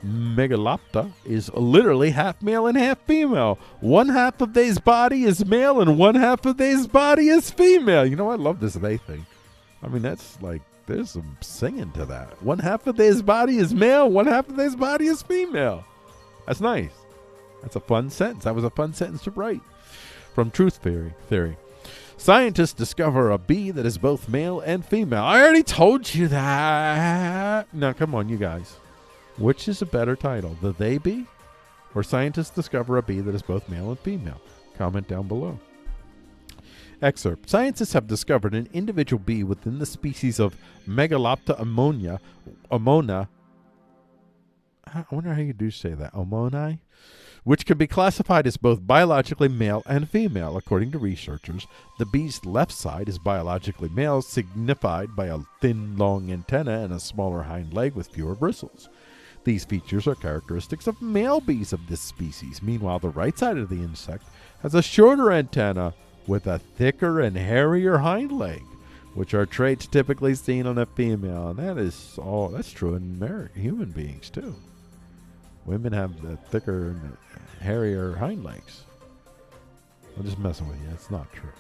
[SPEAKER 1] Megalopta, is literally half male and half female. One half of they's body is male and one half of they's body is female. You know, I love this they thing. I mean, that's like, there's some singing to that. One half of his body is male, one half of his body is female. That's nice. That's a fun sentence. That was a fun sentence to write. From Truth Theory. Scientists discover a bee that is both male and female. I already told you that. Now, come on, you guys. Which is a better title? The They Bee? Or Scientists Discover a Bee that is both male and female? Comment down below. Excerpt. Scientists have discovered an individual bee within the species of Megalopta ammona. I wonder how you do say that. Ammoni? Which can be classified as both biologically male and female. According to researchers, the bee's left side is biologically male, signified by a thin, long antenna and a smaller hind leg with fewer bristles. These features are characteristics of male bees of this species. Meanwhile, the right side of the insect has a shorter antenna with a thicker and hairier hind leg, which are traits typically seen on a female. And that's true in human beings too. Women have the thicker and hairier hind legs. I'm just messing with you. It's not true.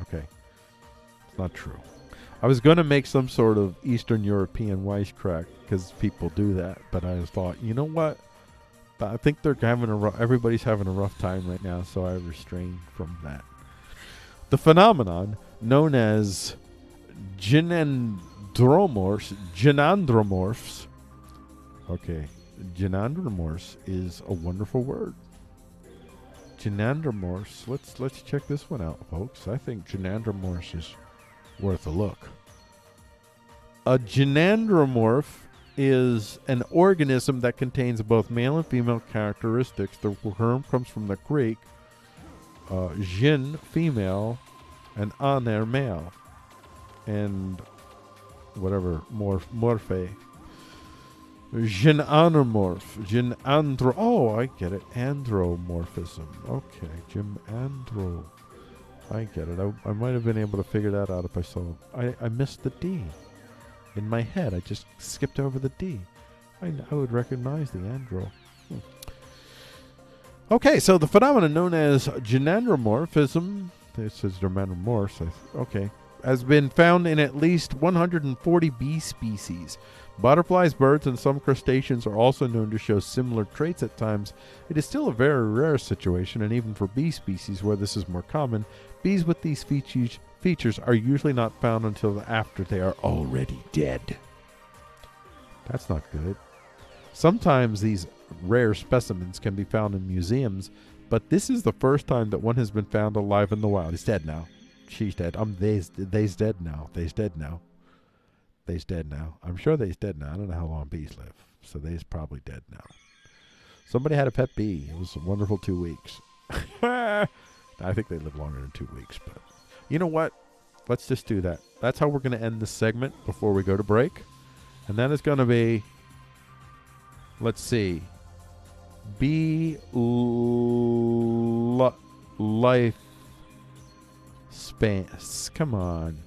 [SPEAKER 1] Okay. It's not true. I was going to make some sort of Eastern European wisecrack because people do that, but I thought, you know what? I think everybody's having a rough time right now, so I restrain from that. The phenomenon known as gynandromorphs. Okay, gynandromorphs is a wonderful word. Gynandromorphs. Let's check this one out, folks. I think gynandromorphs is worth a look. A gynandromorph is an organism that contains both male and female characteristics. The term comes from the Greek gyn, female, and aner, male, and whatever, morphe. Gynandro. Oh, I get it. Andromorphism. Okay, gynandro. I get it. I might have been able to figure that out if I saw it. I missed the D. In my head, I just skipped over the D. I would recognize the andro. Okay, so the phenomenon known as gynandromorphism, it says gynandromorphs, okay, has been found in at least 140 bee species. Butterflies, birds, and some crustaceans are also known to show similar traits at times. It is still a very rare situation, and even for bee species where this is more common, bees with these features are usually not found until after they are already dead. That's not good. Sometimes these rare specimens can be found in museums, but this is the first time that one has been found alive in the wild. He's dead now. She's dead. They's dead now. They's dead now. They's dead now. I'm sure they's dead now. I don't know how long bees live, so they's probably dead now. Somebody had a pet bee. It was a wonderful 2 weeks. I think they live longer than 2 weeks, but you know what? Let's just do that. That's how we're going to end this segment before we go to break. And that is going to be, let's see, bee life spans. Come on.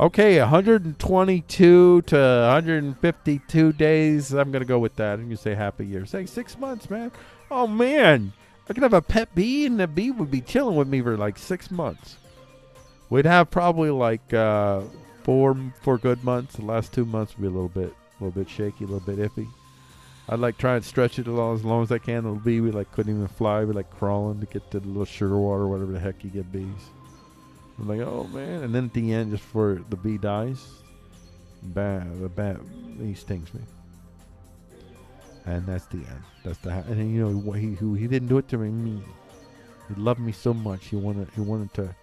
[SPEAKER 1] Okay, 122 to 152 days. I'm going to go with that. And you say happy year. Say 6 months, man. Oh, man. I could have a pet bee, and the bee would be chilling with me for like 6 months. We'd have probably like 4 good months. The last 2 months would be a little bit shaky, a little bit iffy. I'd like try and stretch it as long as I can. The bee we like couldn't even fly. We like crawling to get to the little sugar water, whatever the heck you get bees. I'm like, oh man! And then at the end, just before the bee dies, the bee stings me, and that's the end. That's the and then, you know he didn't do it to me. He loved me so much. He wanted to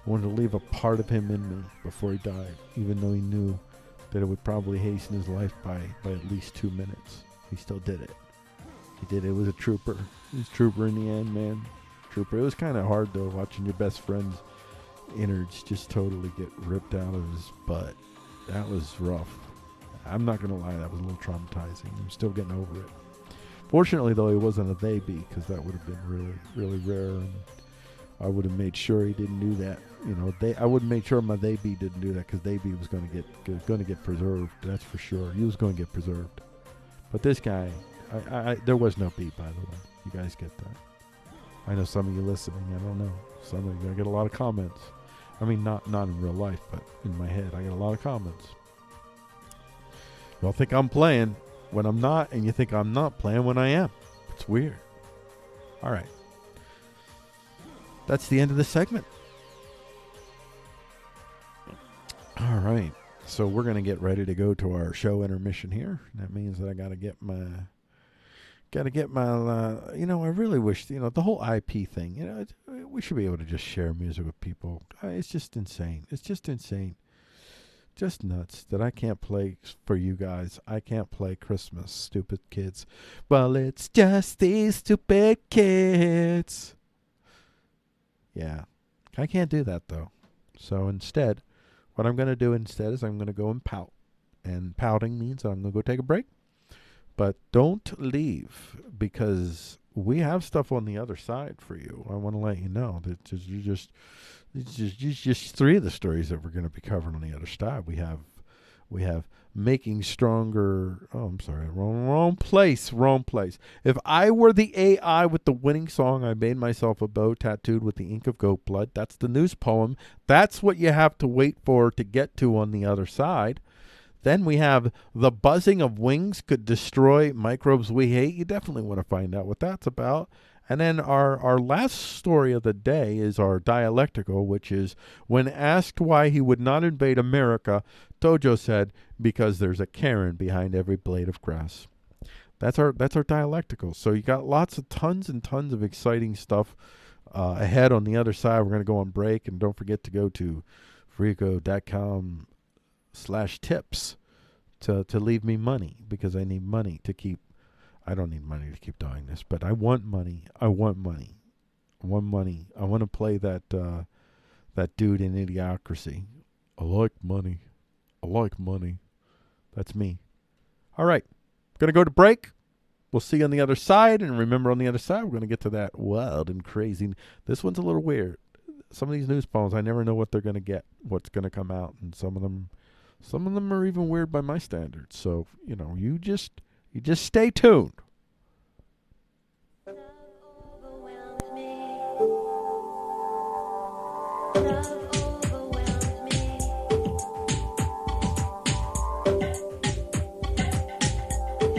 [SPEAKER 1] leave a part of him in me before he died, even though he knew that it would probably hasten his life by at least 2 minutes. He still did it. He did it. It was a trooper. He was a trooper in the end, man. Trooper. It was kind of hard though, watching your best friend's innards just totally get ripped out of his butt. That was rough. I'm not gonna lie, that was a little traumatizing. I'm still getting over it. Fortunately though, he wasn't a they bee, because that would have been really, really rare, and I would have made sure he didn't do that. You know, I would have made sure my they bee didn't do that, because they bee was going to get preserved. That's for sure. He was going to get preserved. But this guy, there was no bee, by the way. You guys get that? I know some of you listening. I don't know. Some of you, I get a lot of comments. I mean, not in real life, but in my head, I get a lot of comments. Y'all think I'm playing when I'm not, and you think I'm not playing when I am. It's weird. All right. That's the end of the segment. All right. So we're going to get ready to go to our show intermission here. That means that I got to get my, I really wish, the whole IP thing, we should be able to just share music with people. It's just insane. It's just insane. Just nuts that I can't play for you guys. I can't play Christmas, stupid kids. Well, it's just these stupid kids. Yeah, I can't do that though. So instead, what I'm going to do instead is I'm going to go and pout. And pouting means I'm going to go take a break. But don't leave, because we have stuff on the other side for you. I want to let you know that it's just 3 of the stories that we're going to be covering on the other side. We have making stronger. Oh, I'm sorry. Wrong place. If I were the AI with the winning song, I made myself a bow tattooed with the ink of goat blood. That's the Newspoem. That's what you have to wait for to get to on the other side. Then we have the buzzing of wings could destroy microbes we hate. You definitely want to find out what that's about. And then our last story of the day is our dialectical, which is when asked why he would not invade America, Tojo said, because there's a Karen behind every blade of grass. That's our dialectical. So you got tons and tons of exciting stuff ahead on the other side. We're going to go on break, and don't forget to go to freeqo.com/tips to leave me money, because I need money to keep. I don't need money to keep doing this, but I want money. I want money. I want to play that dude in Idiocracy. I like money. That's me. All right. Going to go to break. We'll see you on the other side. And remember, on the other side, we're going to get to that wild and crazy. This one's a little weird. Some of these news poems, I never know what they're going to get, what's going to come out. And some of them are even weird by my standards. So, you just stay tuned.
[SPEAKER 4] Love overwhelmed me. Love overwhelmed me. Love overwhelmed me.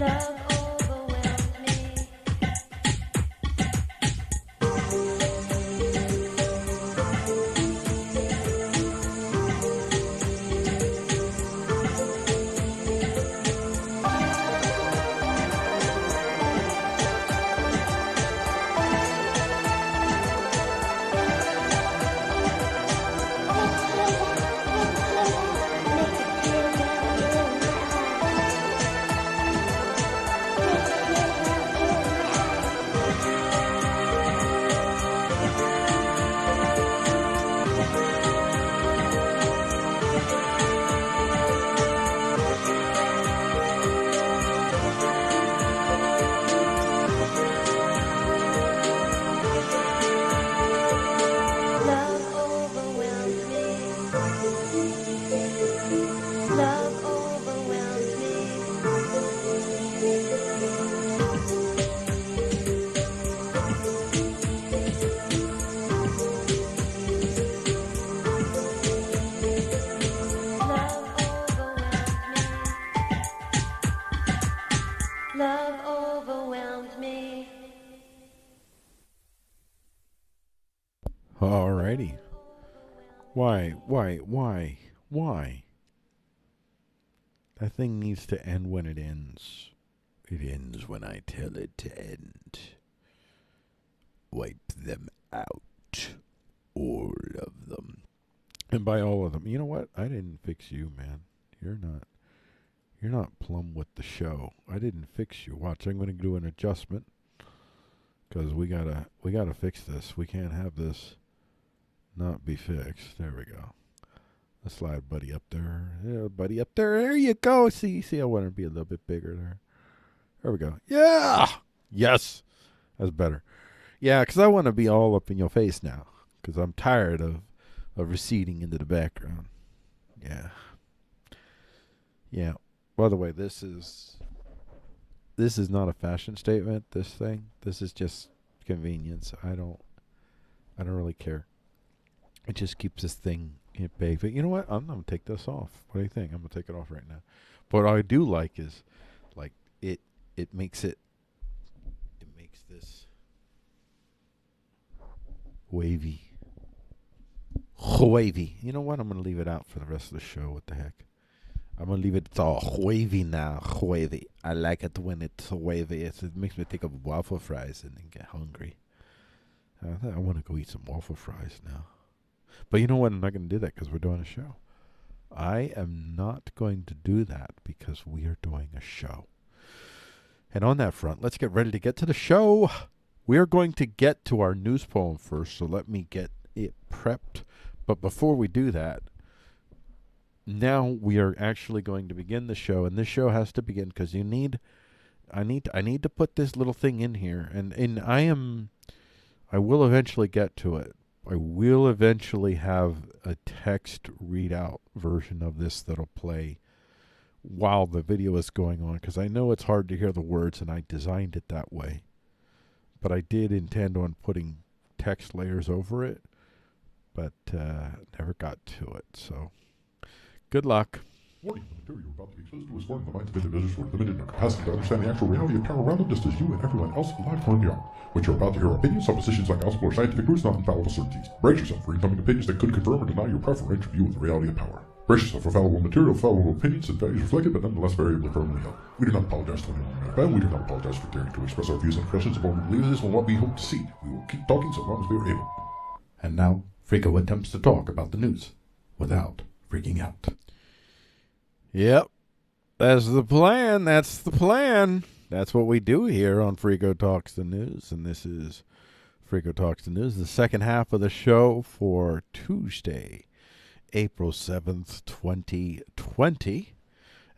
[SPEAKER 4] Love overwhelmed me. Love overwhelmed me. Love overwhelmed me. Love overwhelmed me.
[SPEAKER 1] Alrighty. Why? That thing needs to end when it ends. It ends when I tell it to end. Wipe them out. All of them. And by all of them, you know what? I didn't fix you, man. You're not plumb with the show. I didn't fix you. Watch, I'm going to do an adjustment. Because we gotta fix this. We can't have this not be fixed. There we go. Let's slide buddy up there. Yeah, buddy up there. There you go. See, I want to be a little bit bigger there. There we go. Yeah. Yes. That's better. Yeah, because I want to be all up in your face now. Because I'm tired of receding into the background. Yeah. Yeah. By the way, this is not a fashion statement, this thing. This is just convenience. I don't really care. It just keeps this thing in bay. But you know what? I'm going to take this off. What do you think? I'm going to take it off right now. But what I do like is, like, it makes this wavy. Wavy. You know what? I'm going to leave it out for the rest of the show. What the heck? I'm going to leave it all wavy now. Wavy. I like it when it's wavy. It makes me think of waffle fries and then get hungry. I want to go eat some waffle fries now. But you know what? I'm not going to do that because we're doing a show. I am not going to do that because we are doing a show. And on that front, let's get ready to get to the show. We are going to get to our news poem first, so let me get it prepped. But before we do that, now we are actually going to begin the show, and this show has to begin because I need to put this little thing in here, and I will eventually get to it. I will eventually have a text readout version of this that'll play while the video is going on, because I know it's hard to hear the words, and I designed it that way. But I did intend on putting text layers over it, but never got to it. So, good luck.
[SPEAKER 2] Warning, the material you're about to be exposed to is foreign to the minds of individuals who are limited in their capacity to understand the actual reality of power around them, just as you and everyone else alive and young. What you're about to hear are opinions, suppositions, like gospel or scientific truths, not infallible certainties. Brace yourself for incoming opinions that could confirm or deny your preferential view of the reality of power. Brace yourself for fallible material, fallible opinions, and values reflected, but nonetheless variably firmly held. We do not apologize to anyone who may offend. We do not apologize for daring to express our views and impressions of what we believe is and what we hope to see. We will keep talking so long as we are able.
[SPEAKER 3] And now, Freeqo attempts to talk about the news without freaking out.
[SPEAKER 1] Yep. That's the plan. That's the plan. That's what we do here on Freeqo Talks the News. And this is Freeqo Talks the News, the second half of the show for Tuesday, April 7th, 2020.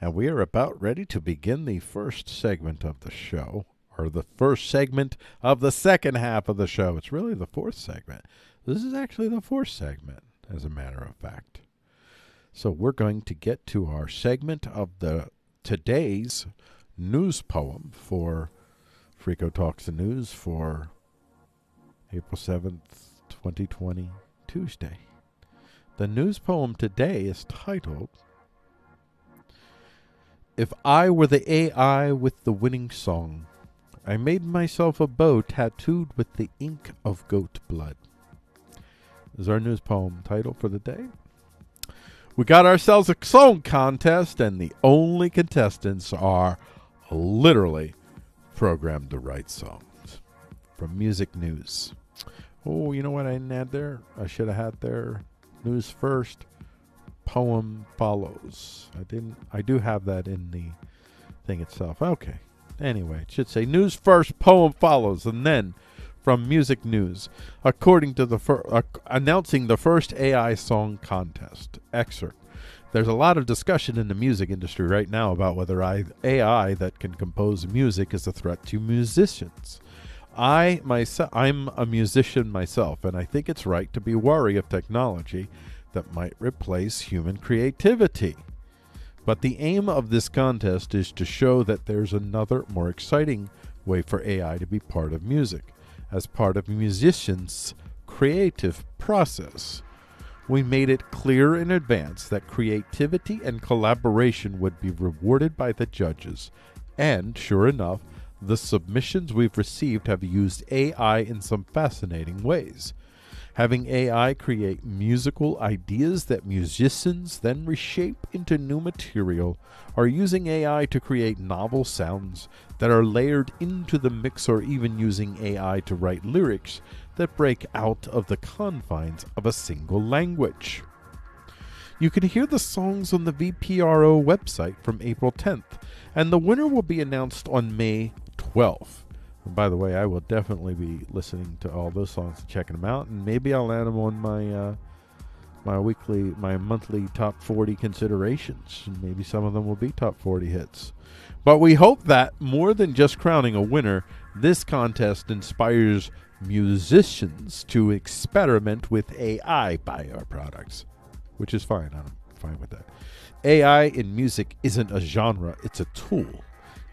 [SPEAKER 1] And we are about ready to begin the first segment of the show, or the first segment of the second half of the show. It's really the fourth segment. This is actually the fourth segment, as a matter of fact. So we're going to get to our segment of today's news poem for Freeqo Talks the News for April 7th, 2020, Tuesday. The news poem today is titled, If I were the AI with the winning song, I made myself a bow tattooed with the ink of goat blood. This is our news poem title for the day. We got ourselves a song contest, and the only contestants are literally programmed to write songs. From Music News. Oh, you know what I didn't add there? I should have had there. News first, poem follows. I do have that in the thing itself. Okay. Anyway, it should say news first, poem follows, and then from Music News, according to announcing the first AI song contest. Excerpt. There's a lot of discussion in the music industry right now about whether AI that can compose music is a threat to musicians. I'm a musician myself, and I think it's right to be wary of technology that might replace human creativity. But the aim of this contest is to show that there's another, more exciting way for AI to be part of music, as part of musicians' creative process. We made it clear in advance that creativity and collaboration would be rewarded by the judges, and sure enough, the submissions we've received have used AI in some fascinating ways. Having AI create musical ideas that musicians then reshape into new material, or using AI to create novel sounds that are layered into the mix, or even using AI to write lyrics that break out of the confines of a single language. You can hear the songs on the VPRO website from April 10th, and the winner will be announced on May 12th. And by the way, I will definitely be listening to all those songs and checking them out, and maybe I'll add them on my monthly top 40 considerations, and maybe some of them will be top 40 hits. But we hope that more than just crowning a winner, this contest inspires musicians to experiment with AI by our products, which is fine. I'm fine with that. AI in music isn't a genre, it's a tool.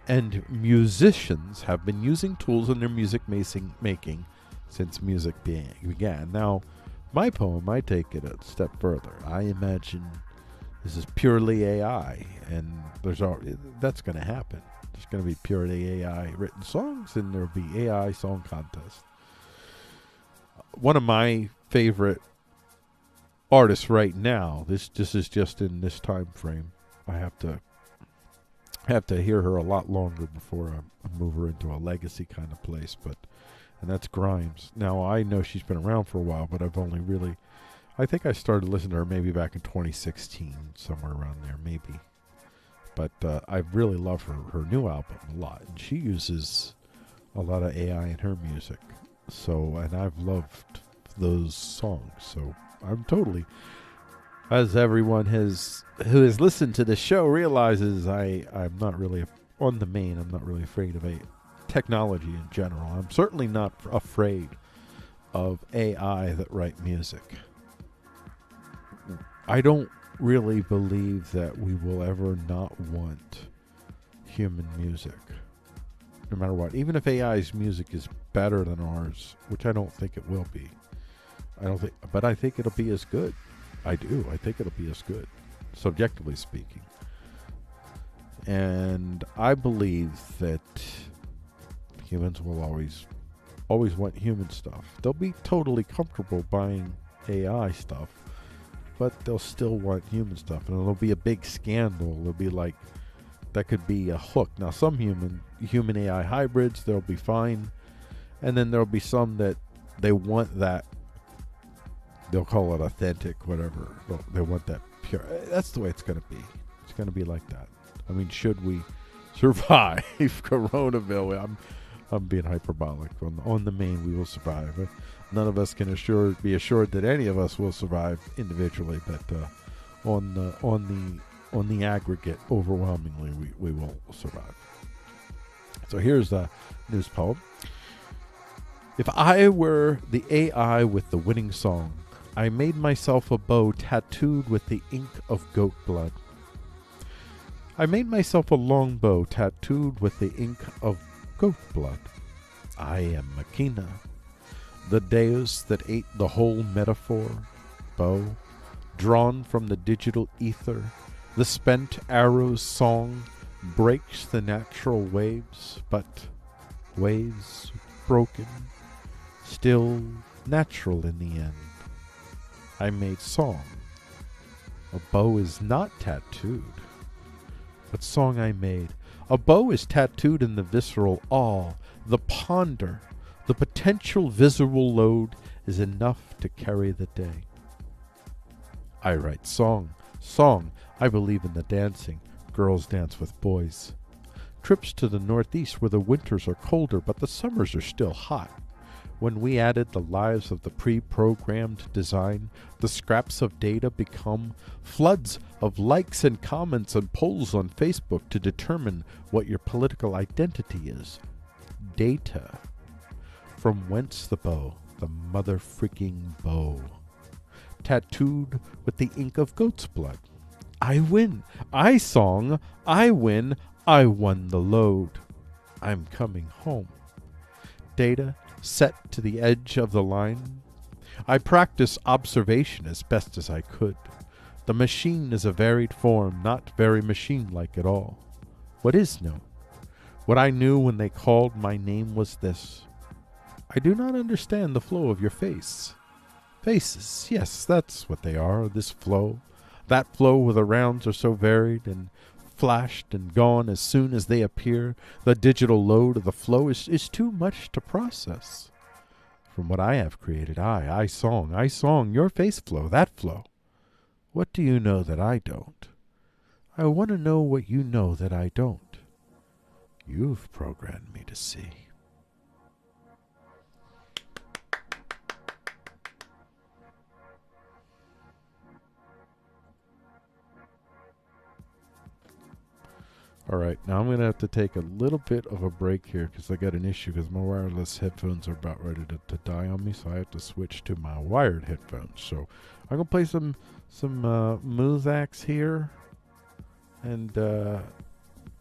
[SPEAKER 1] And musicians have been using tools in their music making since music began. Now, my poem, I take it a step further. I imagine this is purely AI, and that's going to happen. There's going to be purely AI written songs, and there'll be AI song contests. One of my favorite artists right now, this is just in this time frame. I have to hear her a lot longer before I move her into a legacy kind of place, and that's Grimes. Now, I know she's been around for a while, but I think I started listening to her maybe back in 2016, somewhere around there, maybe. But I really love her new album a lot, and she uses a lot of AI in her music. So, and I've loved those songs, so I'm totally, as everyone who has listened to the show realizes, I'm not really I'm not really afraid of technology in general. I'm certainly not afraid of AI that write music. I don't really believe that we will ever not want human music, no matter what. Even if AI's music is better than ours, which I don't think it will be. But I think it'll be as good. I do. I think it'll be as good, subjectively speaking. And I believe that humans will always want human stuff. They'll be totally comfortable buying AI stuff, but they'll still want human stuff. And it'll be a big scandal. It'll be like, that could be a hook. Now, some human AI hybrids, they'll be fine. And then there'll be some that they want that, they'll call it authentic, whatever. They want that pure. That's the way it's going to be. It's going to be like that. I mean, should we survive Coronaville? I'm being hyperbolic. On the main, we will survive. None of us can be assured that any of us will survive individually, but on the aggregate, overwhelmingly, we will survive. So here's the news poem. If I were the AI with the winning song, I made myself a bow tattooed with the ink of goat blood. I made myself a long bow tattooed with the ink of goat blood. I am Machina, the deus that ate the whole metaphor, bow, drawn from the digital ether, the spent arrow's song, breaks the natural waves, but waves broken, still natural in the end. I made song. A bow is not tattooed. What song I made? A bow is tattooed in the visceral awe, the ponder, the potential visual load is enough to carry the day. I write song, song, I believe in the dancing, girls dance with boys. Trips to the northeast where the winters are colder but the summers are still hot. When we added the lives of the pre-programmed design, the scraps of data become floods of likes and comments and polls on Facebook to determine what your political identity is. Data. From whence the bow, the mother-freaking bow. Tattooed with the ink of goat's blood. I win. I song. I win. I won the load. I'm coming home. Data set to the edge of the line. I practice observation as best as I could. The machine is a varied form, not very machine-like at all. What is known? What I knew when they called my name was this. I do not understand the flow of your face. Faces, yes, that's what they are, this flow. That flow where the rounds are so varied and flashed and gone as soon as they appear. The digital load of the flow is too much to process. From what I have created, I song, your face flow, that flow. What do you know that I don't? I want to know what you know that I don't. You've programmed me to see. All right, now I'm going to have to take a little bit of a break here because I got an issue because my wireless headphones are about ready to die on me, so I have to switch to my wired headphones. So I'm going to play some Muzaks here, and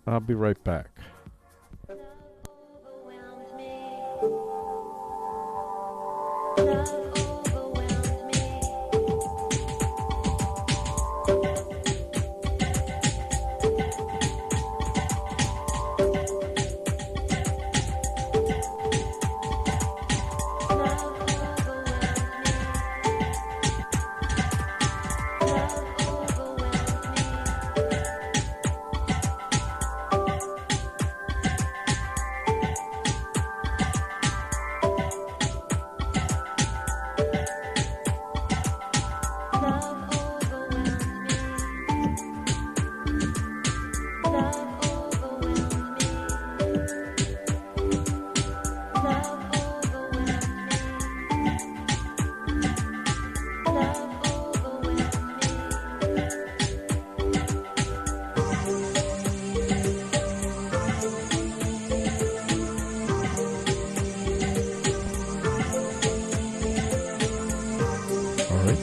[SPEAKER 1] I'll be right back.
[SPEAKER 4] Love overwhelmed me. Love overwhelmed me.
[SPEAKER 1] Hello? All right.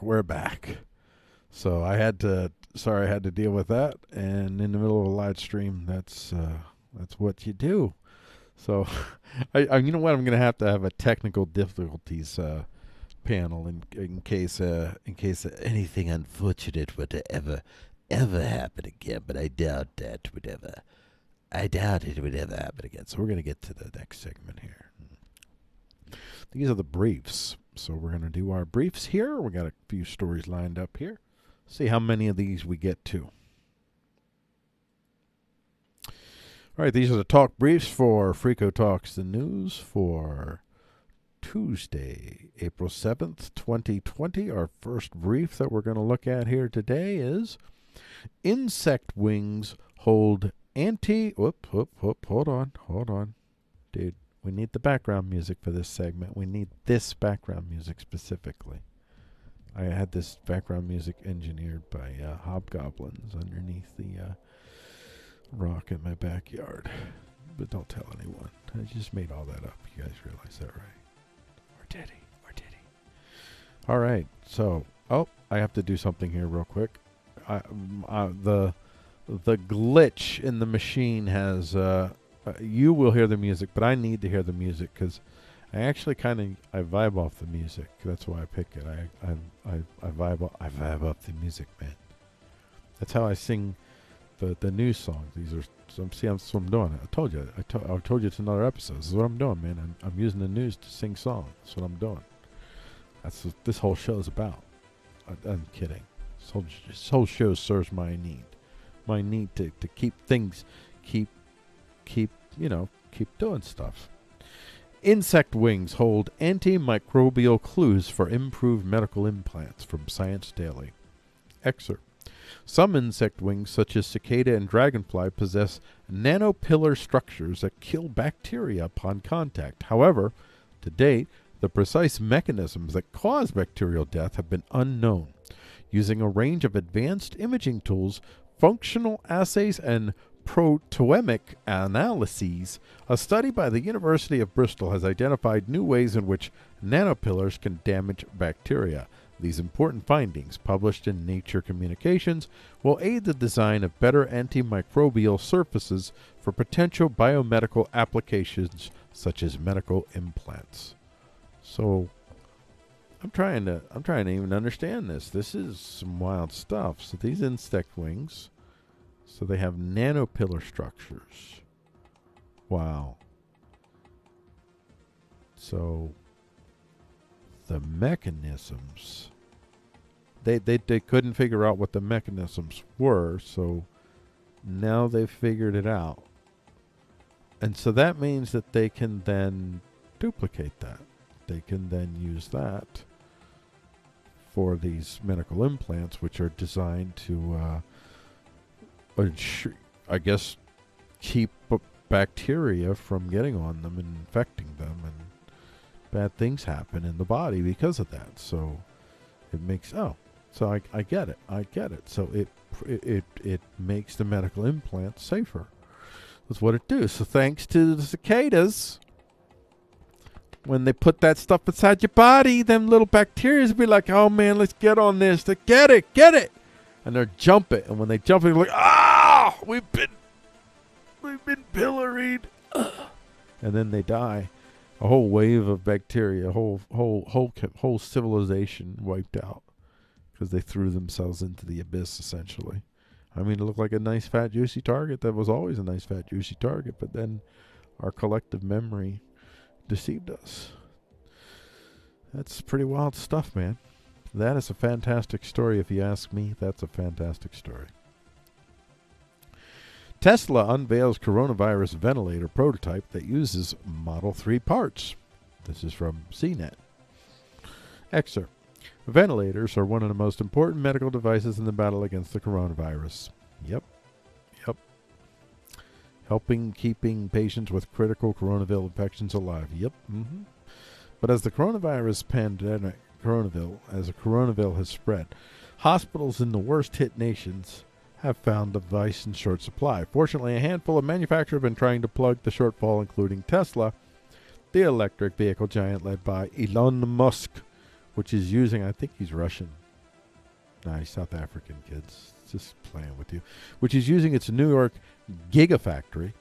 [SPEAKER 1] We're back. So I had to deal with that. And in the middle of a live stream, that's what you do. So, you know what? I'm going to have a technical difficulties panel in case anything unfortunate were to ever happen again. But I doubt it would ever happen again. So we're going to get to the next segment here. These are the briefs. So we're going to do our briefs here. We got a few stories lined up here. See how many of these we get to. All right, these are the talk briefs for Freeqo Talks the News for Tuesday, April 7th, 2020. Our first brief that we're going to look at here today is insect wings hold hold on. Dude, we need the background music for this segment. We need this background music specifically. I had this background music engineered by hobgoblins underneath the rock in my backyard. But don't tell anyone. I just made all that up. You guys realize that, right? Or did he? All right. So, I have to do something here real quick. The glitch in the machine has... you will hear the music, but I need to hear the music because I actually I vibe off the music. That's why I pick it. I vibe off the music, man. That's how I sing the news songs. These are that's what I'm doing. I told you. I told you it's another episode. This is what I'm doing, man. I'm using the news to sing songs. That's what I'm doing. That's what this whole show is about. I'm kidding. This whole show serves my need to keep things, keep doing stuff. Insect wings hold antimicrobial clues for improved medical implants from Science Daily. Excerpt. Some insect wings, such as cicada and dragonfly, possess nanopillar structures that kill bacteria upon contact. However, to date, the precise mechanisms that cause bacterial death have been unknown. Using a range of advanced imaging tools, functional assays, and proteomic analyses, a study by the University of Bristol has identified new ways in which nanopillars can damage bacteria. These important findings, published in Nature Communications, will aid the design of better antimicrobial surfaces for potential biomedical applications such as medical implants. So, I'm trying to even understand this. This is some wild stuff. So these insect wings, so they have nanopillar structures. Wow. So the mechanisms, they couldn't figure out what the mechanisms were, so now they've figured it out. And so that means that they can then duplicate that. They can then use that for these medical implants, which are designed to, I guess, keep bacteria from getting on them and infecting them, and bad things happen in the body because of that. So it makes so I get it. So it makes the medical implant safer. That's what it do. So thanks to the cicadas, when they put that stuff inside your body, them little bacteria be like, oh man, let's get on this. They get it. And they're jumping. And when they jump, they're like, we've been pilloried. And then they die. A whole wave of bacteria, whole civilization wiped out because they threw themselves into the abyss, essentially. I mean, it looked like a nice, fat, juicy target that was always a nice, fat, juicy target, but then our collective memory deceived us. That's pretty wild stuff, man. That is a fantastic story, if you ask me. That's a fantastic story. Tesla unveils coronavirus ventilator prototype that uses Model 3 parts. This is from CNET. Excerpt. Ventilators are one of the most important medical devices in the battle against the coronavirus. Yep. Keeping patients with critical coronavirus infections alive. Yep. But as the coronavirus has spread, hospitals in the worst hit nations have found the device in short supply. Fortunately, a handful of manufacturers have been trying to plug the shortfall, including Tesla, the electric vehicle giant led by Elon Musk, which is using, I think he's Russian. Nah, he's South African, kids. Just playing with you. Which is using its New York Gigafactory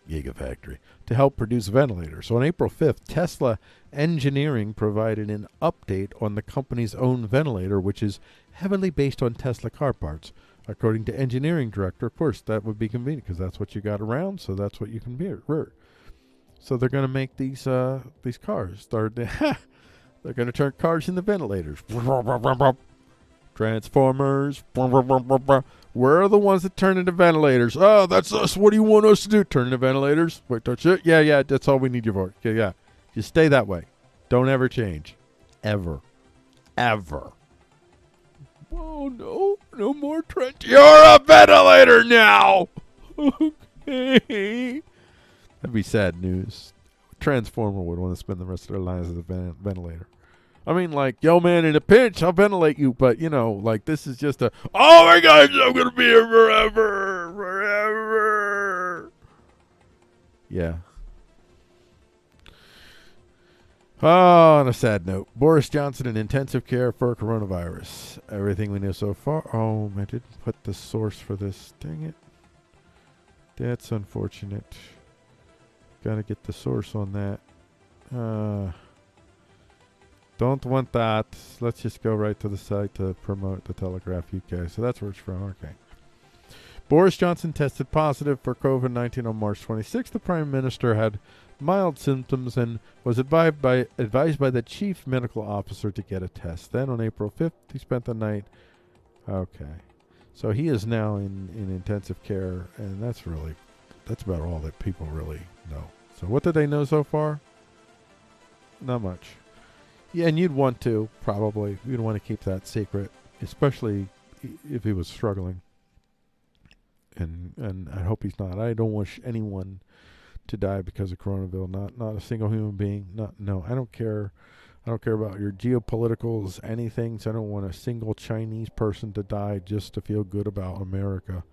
[SPEAKER 1] to help produce ventilators. So on April 5th, Tesla Engineering provided an update on the company's own ventilator, which is heavily based on Tesla car parts. According to engineering director, of course, that would be convenient because that's what you got around, so that's what you can rear. So they're going to make these cars. They're going to turn cars into ventilators. Transformers. We're the ones that turn into ventilators. Oh, that's us. What do you want us to do? Turn into ventilators? Wait, that's it? Yeah, that's all we need you for. Yeah. Just stay that way. Don't ever change. Ever. Oh, no more Trent. You're a ventilator now. Okay. That'd be sad news. Transformer would want to spend the rest of their lives as a ventilator. I mean, like, yo, man, in a pinch, I'll ventilate you. But, you know, like, this is just a, oh, my gosh, I'm going to be here forever. Yeah. Oh, on a sad note, Boris Johnson in intensive care for coronavirus. Everything we know so far. Oh, I didn't put the source for this. Dang it. That's unfortunate. Gotta get the source on that. Don't want that. Let's just go right to the site to promote the Telegraph UK. So that's where it's from. Okay. Boris Johnson tested positive for COVID-19 on March 26th. The Prime Minister had mild symptoms and was advised by the chief medical officer to get a test. Then on April 5th, he spent the night. Okay. So he is now in intensive care, and that's about all that people really know. So what did they know so far? Not much. Yeah, and you'd want to, probably. You'd want to keep that secret, especially if he was struggling. And I hope he's not. I don't wish anyone to die because of coronavirus. Not a single human being. No, I don't care. I don't care about your geopoliticals, anything. So I don't want a single Chinese person to die just to feel good about America.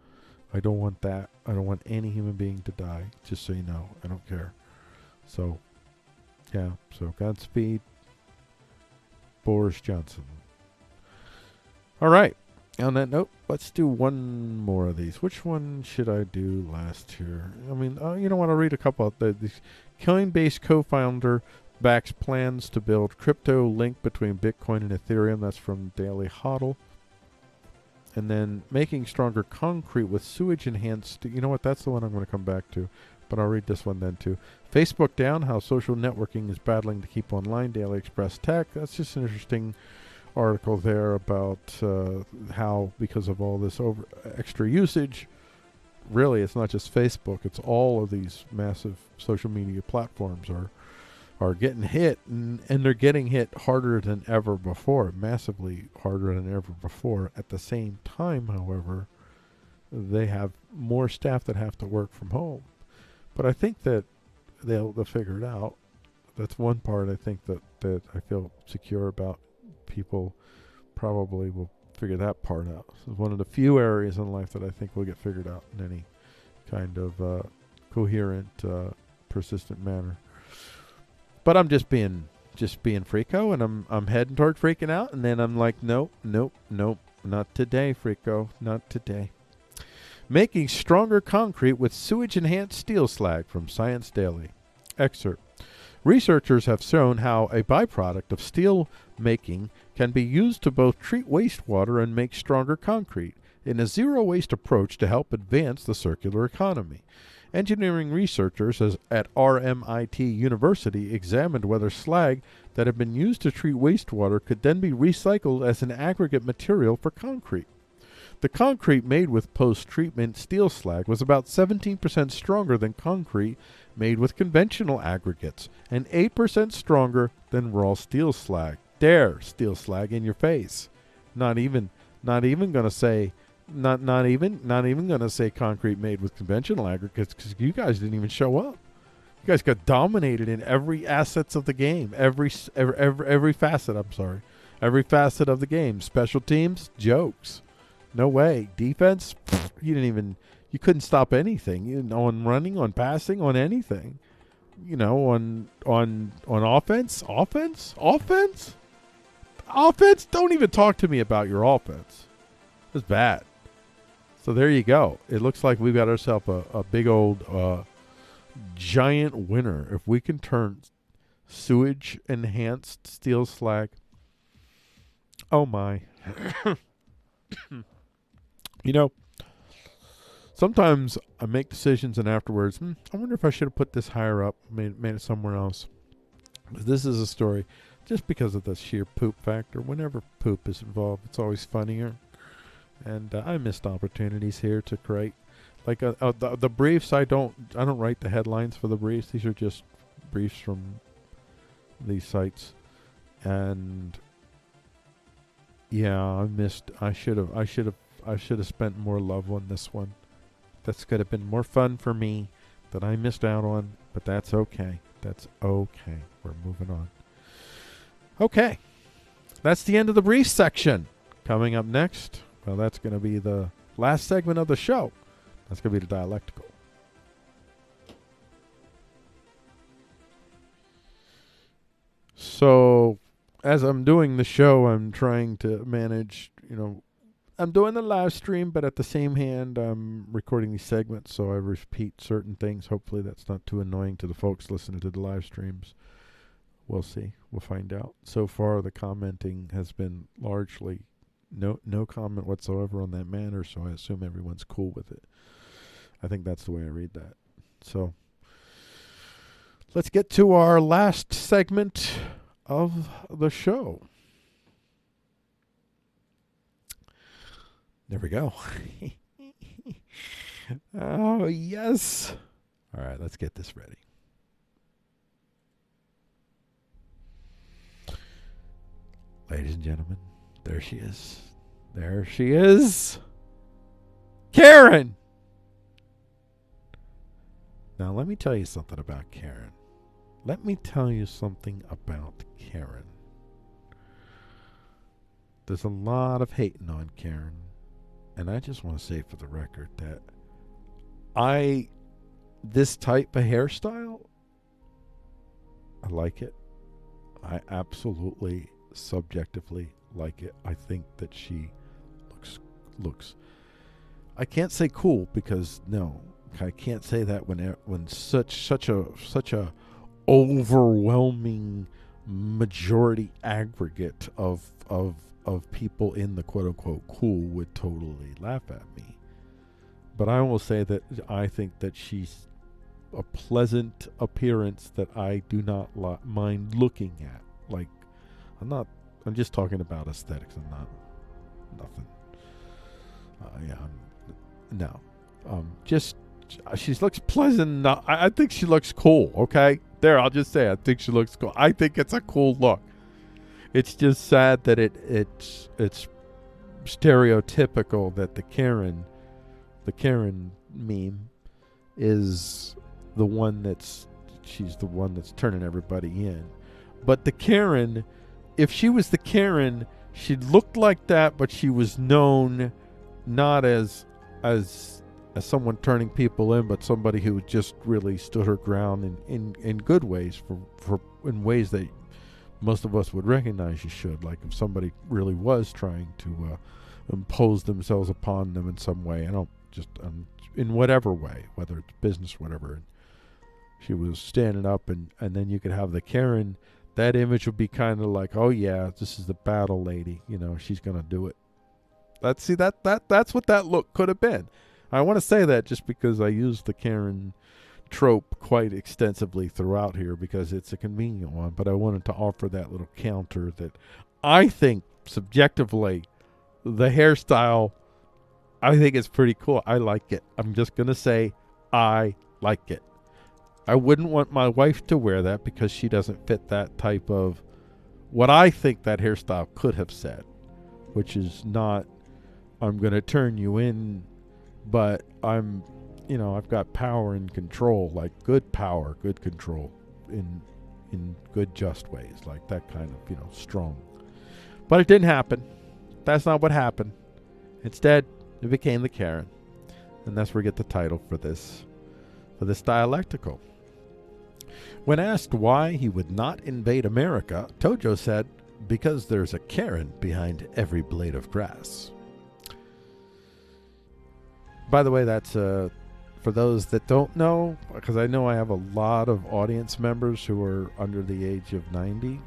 [SPEAKER 1] I don't want that. I don't want any human being to die. Just so you know, I don't care. So, yeah. So Godspeed, Boris Johnson. All right. On that note, let's do one more of these. Which one should I do last here? I mean, you don't want to read a couple of these. Coinbase co-founder backs plans to build crypto link between Bitcoin and Ethereum. That's from Daily Hodl. And then making stronger concrete with sewage enhanced. You know what? That's the one I'm going to come back to. But I'll read this one then too. Facebook down, how social networking is battling to keep online. Daily Express Tech. That's just an interesting article there about how, because of all this extra usage, really it's not just Facebook, it's all of these massive social media platforms are getting hit, and they're getting hit harder than ever before, massively harder than ever before. At the same time, however, they have more staff that have to work from home. But I think that they'll figure it out. That's one part I think that I feel secure about. People probably will figure that part out. It's one of the few areas in life that I think will get figured out in any kind of coherent, persistent manner. But I'm just being Freeqo, and I'm heading toward freaking out, and then I'm like, nope, not today, Freeqo, not today. Making stronger concrete with sewage-enhanced steel slag from Science Daily. Excerpt. Researchers have shown how a byproduct of steel making can be used to both treat wastewater and make stronger concrete in a zero-waste approach to help advance the circular economy. Engineering researchers at RMIT University examined whether slag that had been used to treat wastewater could then be recycled as an aggregate material for concrete. The concrete made with post-treatment steel slag was about 17% stronger than concrete made with conventional aggregates, and 8% stronger than raw steel slag. There, steel slag in your face. Not even gonna say concrete made with conventional aggregates, because you guys didn't even show up. You guys got dominated in every assets of the game, every facet. I'm sorry, every facet of the game. Special teams, jokes. No way. Defense, you couldn't stop anything. On running, on passing, on anything. On offense. Don't even talk to me about your offense. It's bad. So there you go. It looks like we've got ourselves a big old giant winner. If we can turn sewage enhanced steel slag. Oh my. Sometimes I make decisions and afterwards, I wonder if I should have put this higher up, made it somewhere else. This is a story. just because of the sheer poop factor. Whenever poop is involved, it's always funnier. And I missed opportunities here to create, like the briefs. I don't write the headlines for the briefs. These are just briefs from these sites, and yeah, I missed. I should have spent more love on this one. This could have been more fun for me that I missed out on, but that's okay. That's okay. We're moving on. Okay, that's the end of the brief section. Coming up next, well, that's going to be the last segment of the show. That's going to be the dialectical. So, as I'm doing the show, I'm trying to manage, I'm doing the live stream, but at the same hand, I'm recording these segments, so I repeat certain things. Hopefully that's not too annoying to the folks listening to the live streams. We'll see. We'll find out. So far, the commenting has been largely no comment whatsoever on that matter, so I assume everyone's cool with it. I think that's the way I read that. So, let's get to our last segment of the show. There we go. Oh, yes. All right, let's get this ready. Ladies and gentlemen, there she is. There she is. Karen! Now, let me tell you something about Karen. Let me tell you something about Karen. There's a lot of hating on Karen. And I just want to say for the record that this type of hairstyle, I like it. I absolutely, subjectively like it. I think that she looks. I can't say cool because no, I can't say that when such a overwhelming majority aggregate of people in the quote-unquote cool would totally laugh at me. But I will say that I think that she's a pleasant appearance that I do not mind looking at. Like, I'm just talking about aesthetics and not nothing. She looks pleasant. I think she looks cool, okay? There, I'll just say I think she looks cool. I think it's a cool look. It's just sad that it's stereotypical that the Karen meme is the one she's the one that's turning everybody in. But the Karen, if she was the Karen, she looked like that, but she was known not as someone turning people in, but somebody who just really stood her ground in good ways, for in ways that most of us would recognize you should. Like if somebody really was trying to impose themselves upon them in some way, in whatever way, whether it's business, whatever. And she was standing up, and then you could have the Karen. That image would be kind of like, oh yeah, this is the battle lady. She's gonna do it. That's what that look could have been. I want to say that just because I use the Karen trope quite extensively throughout here because it's a convenient one, but I wanted to offer that little counter that I think subjectively the hairstyle, I think it's pretty cool. I like it. I'm just going to say I like it. I wouldn't want my wife to wear that because she doesn't fit that type of what I think that hairstyle could have said, which is not I'm going to turn you in, but I've got power and control, like good power, good control in good, just ways, like that kind of, strong. But it didn't happen. That's not what happened. Instead, it became the Karen. And that's where we get the title for this dialectical. When asked why he would not invade America, Tojo said, because there's a Karen behind every blade of grass. By the way, that's for those that don't know, because I know I have a lot of audience members who are under the age of 90,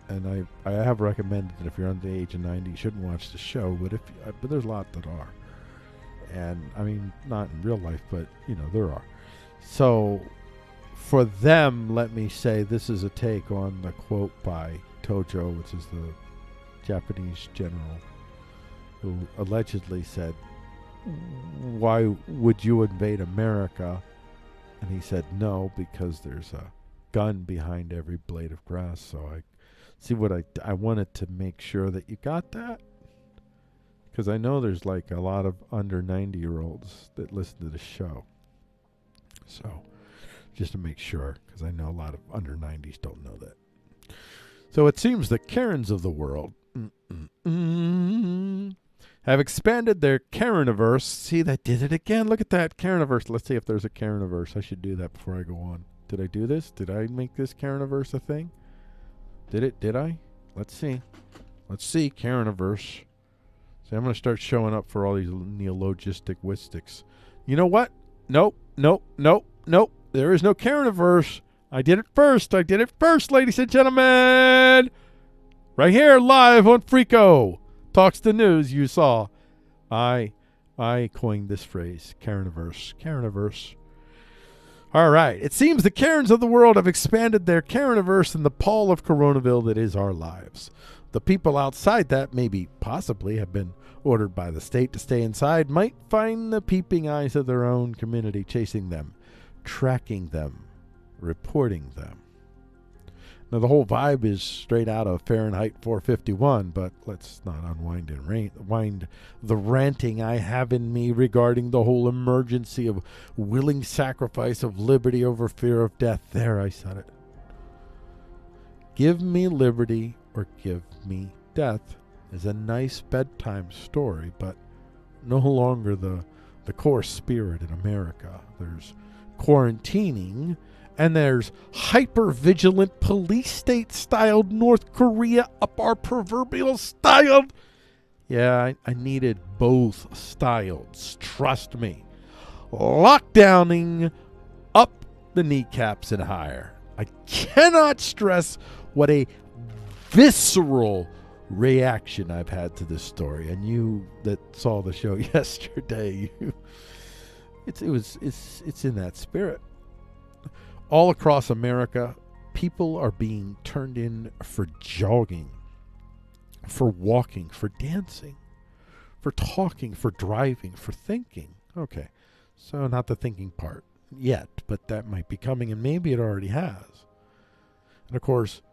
[SPEAKER 1] and I have recommended that if you're under the age of 90, you shouldn't watch the show, but there's a lot that are. And, I mean, not in real life, but, there are. So, for them, let me say this is a take on the quote by Tojo, which is the Japanese general, who allegedly said, "Why would you invade America?" And he said, "No, because there's a gun behind every blade of grass." So I wanted to make sure that you got that, because I know there's like a lot of under 90-year-olds that listen to the show. So just to make sure, because I know a lot of under 90s don't know that. So it seems the Karens of the world have expanded their Kareniverse. See, that did it again. Look at that Kareniverse. Let's see if there's a Kareniverse. I should do that before I go on. Did I do this? Did I make this Kareniverse a thing? Did I? Let's see. Let's see, Kareniverse. See, I'm going to start showing up for all these neologistic wistics. You know what? Nope. There is no Kareniverse. I did it first, ladies and gentlemen. Right here, live on Freeqo. Talks the news you saw. I coined this phrase, Kareniverse. All right. It seems the Karens of the world have expanded their Kareniverse in the pall of Coronaville that is our lives. The people outside that possibly have been ordered by the state to stay inside might find the peeping eyes of their own community chasing them, tracking them, reporting them. Now, the whole vibe is straight out of Fahrenheit 451, but let's not unwind the ranting I have in me regarding the whole emergency of willing sacrifice of liberty over fear of death. There, I said it. Give me liberty or give me death is a nice bedtime story, but no longer the core spirit in America. There's quarantining, and there's hyper-vigilant police state-styled North Korea up our proverbial style. Yeah, I needed both styles. Trust me. Lockdowning up the kneecaps and higher. I cannot stress what a visceral reaction I've had to this story. And you that saw the show yesterday, it's in that spirit. All across America, people are being turned in for jogging, for walking, for dancing, for talking, for driving, for thinking. Okay, so not the thinking part yet, but that might be coming, and maybe it already has. And of course,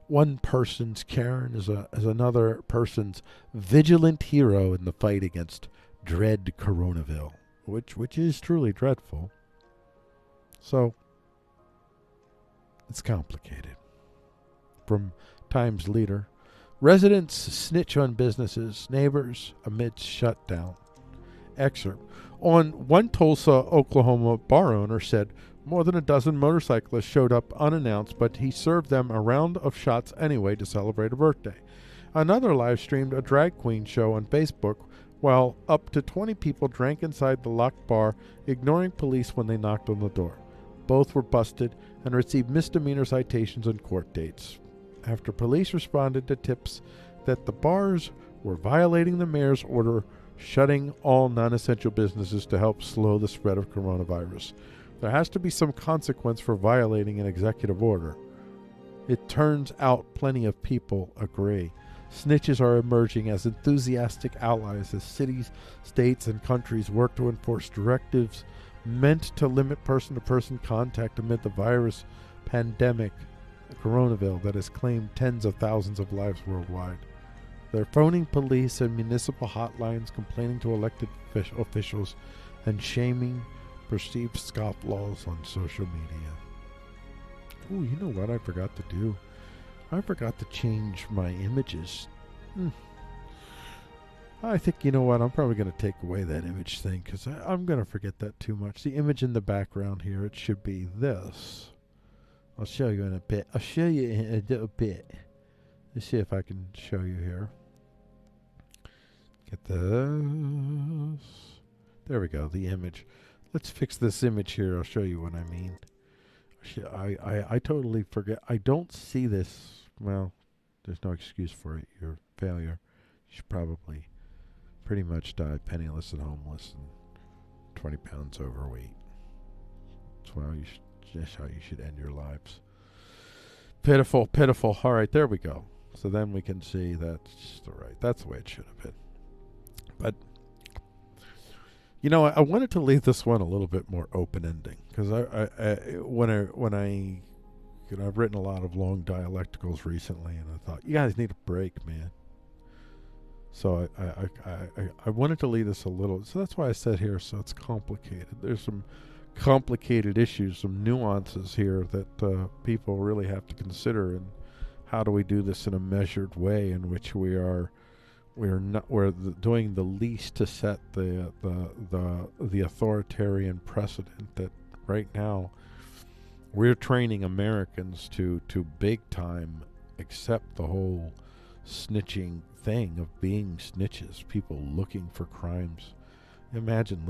[SPEAKER 1] one person's Karen is another person's vigilant hero in the fight against dread Coronaville, which is truly dreadful. So it's complicated. From Times leader, residents snitch on businesses, neighbors amidst shutdown. Excerpt. On one Tulsa, Oklahoma bar owner said more than a dozen motorcyclists showed up unannounced, but he served them a round of shots anyway to celebrate a birthday. Another live streamed a drag queen show on Facebook while up to 20 people drank inside the locked bar, ignoring police when they knocked on the door. Both were busted and received misdemeanor citations and court dates after police responded to tips that the bars were violating the mayor's order shutting all non-essential businesses to help slow the spread of coronavirus. There has to be some consequence for violating an executive order. It turns out plenty of people agree. Snitches are emerging as enthusiastic allies as cities, states, and countries work to enforce directives meant to limit person-to-person contact amid the virus pandemic, Coronaville, that has claimed tens of thousands of lives worldwide. They're phoning police and municipal hotlines, complaining to elected officials, and shaming perceived scofflaws on social media. Oh, you know what I forgot to do? I forgot to change my images. I think, you know what, I'm probably going to take away that image thing because I'm going to forget that too much. The image in the background here, it should be this. I'll show you in a bit. Let's see if I can show you here. Get this. There we go, the image. Let's fix this image here. I'll show you what I mean. I totally forget. I don't see this. Well, there's no excuse for it. You're a failure. You should probably pretty much die penniless and homeless and 20 pounds overweight. That's how you should end your lives. Pitiful, pitiful. All right, there we go. So then we can see that's the right. That's the way it should have been. But I wanted to leave this one a little bit more open ending because I've written a lot of long dialecticals recently, and I thought you guys need a break, man. So I wanted to leave this a little. So that's why I said here. So it's complicated. There's some complicated issues, some nuances here that people really have to consider, and how do we do this in a measured way in which we're doing the least to set the authoritarian precedent that right now we're training Americans to big time accept the whole snitching thing of being snitches, people looking for crimes. Imagine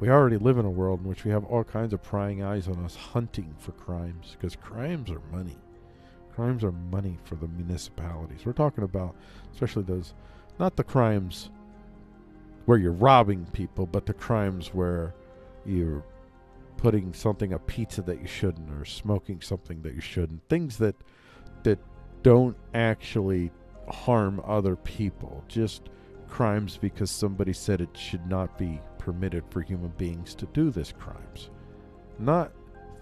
[SPEAKER 1] we already live in a world in which we have all kinds of prying eyes on us hunting for crimes, because crimes are money. Crimes are money for the municipalities. We're talking about especially those, not the crimes where you're robbing people, but the crimes where you're putting a pizza that you shouldn't, or smoking something that you shouldn't. Things that don't actually harm other people. Just crimes because somebody said it should not be permitted for human beings to do this crimes. Not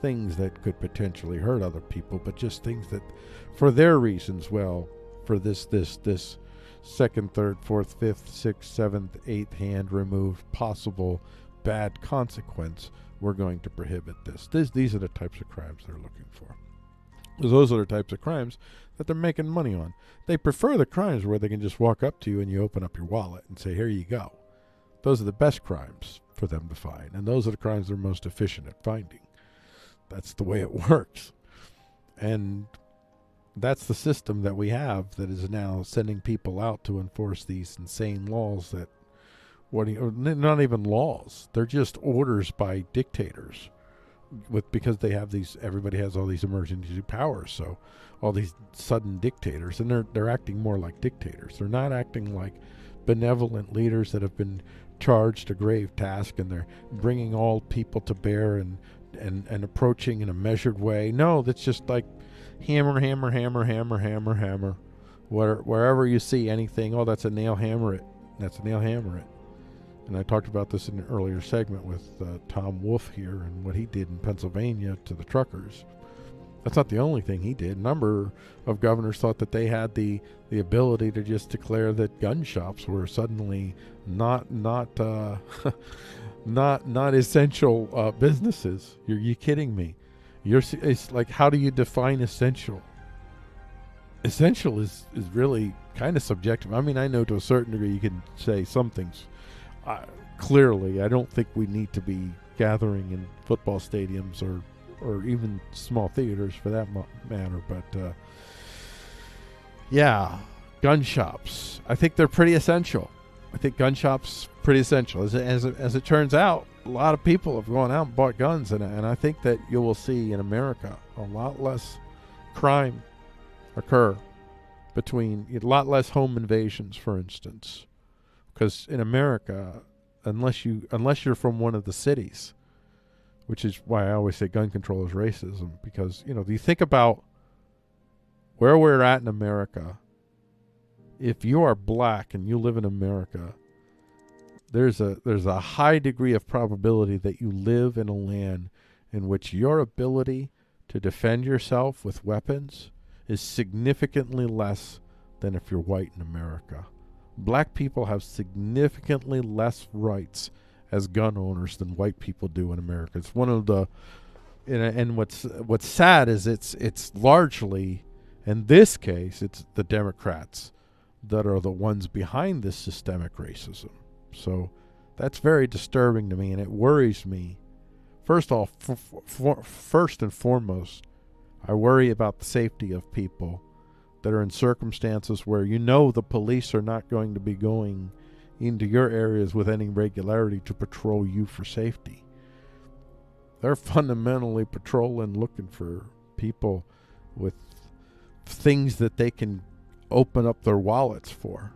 [SPEAKER 1] things that could potentially hurt other people, but just things that for their reasons, for this second, third, fourth, fifth, sixth, seventh, eighth hand removed possible bad consequence, we're going to prohibit this. These are the types of crimes they're looking for. Those are the types of crimes that they're making money on. They prefer the crimes where they can just walk up to you and you open up your wallet and say, here you go. Those are the best crimes for them to find, and those are the crimes they're most efficient at finding. That's the way it works. And that's the system that we have that is now sending people out to enforce these insane laws that, not even laws, they're just orders by dictators. Because they have everybody has all these emergency powers, so all these sudden dictators, and they're acting more like dictators. They're not acting like benevolent leaders that have been charged a grave task, and they're bringing all people to bear and approaching in a measured way. No, that's just like hammer, hammer, hammer, hammer, hammer, hammer. Wherever you see anything, oh, that's a nail, hammer it. That's a nail, hammer it. And I talked about this in an earlier segment with Tom Wolf here and what he did in Pennsylvania to the truckers. That's not the only thing he did. A number of governors thought that they had the ability to just declare that gun shops were suddenly not essential businesses. You kidding me? It's like, how do you define essential? Essential is really kind of subjective. I mean, I know to a certain degree you can say some things. Clearly, I don't think we need to be gathering in football stadiums or even small theaters for that matter. But yeah, gun shops. I think they're pretty essential. I think gun shops pretty essential. As it turns out, a lot of people have gone out and bought guns, and I think that you will see in America a lot less crime occur between a lot less home invasions, for instance. Because in America, unless you're from one of the cities, which is why I always say gun control is racism, because you think about where we're at in America. If you are black and you live in America, there's a high degree of probability that you live in a land in which your ability to defend yourself with weapons is significantly less than if you're white in America. Black people have significantly less rights as gun owners than white people do in America. It's one of the, and what's sad is it's largely, in this case, it's the Democrats that are the ones behind this systemic racism. So that's very disturbing to me, and it worries me. First off, first and foremost, I worry about the safety of people that are in circumstances where the police are not going to be going into your areas with any regularity to patrol you for safety. They're fundamentally patrolling, looking for people with things that they can open up their wallets for.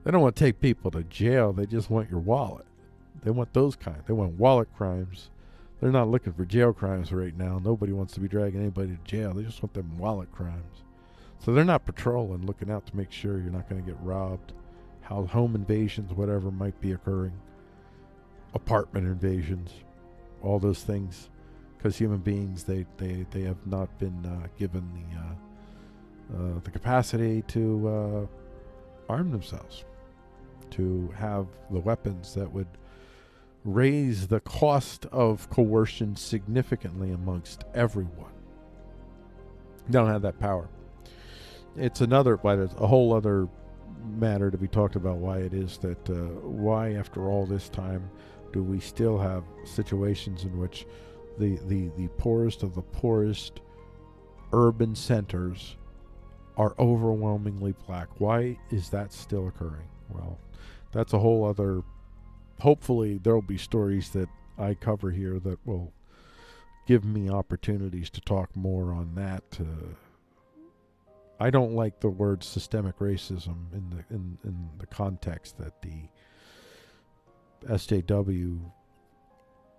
[SPEAKER 1] They don't want to take people to jail. They just want your wallet. They want those kind. They want wallet crimes. They're not looking for jail crimes right now. Nobody wants to be dragging anybody to jail. They just want them wallet crimes. So they're not patrolling, looking out to make sure you're not going to get robbed. How home invasions, whatever might be occurring. Apartment invasions. All those things. Because human beings, they have not been given the capacity to arm themselves. To have the weapons that would raise the cost of coercion significantly amongst everyone. They don't have that power. It's another, but it's a whole other matter to be talked about why it is that, why after all this time do we still have situations in which the poorest of the poorest urban centers are overwhelmingly black. Why is that still occurring? Well, that's a whole other. Hopefully there will be stories that I cover here that will give me opportunities to talk more on that. I don't like the word systemic racism in the context that the SJW,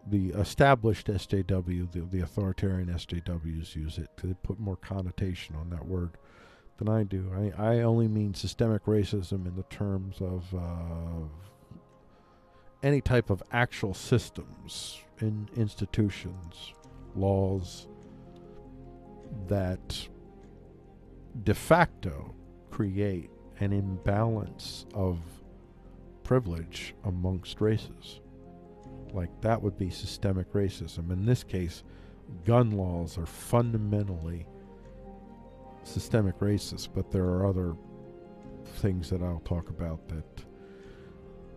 [SPEAKER 1] the established SJW, the authoritarian SJWs use it to put more connotation on that word than I do. I only mean systemic racism in the terms of any type of actual systems, in institutions, laws that de facto create an imbalance of privilege amongst races. Like that would be systemic racism. In this case, gun laws are fundamentally systemic racist, but there are other things that I'll talk about that,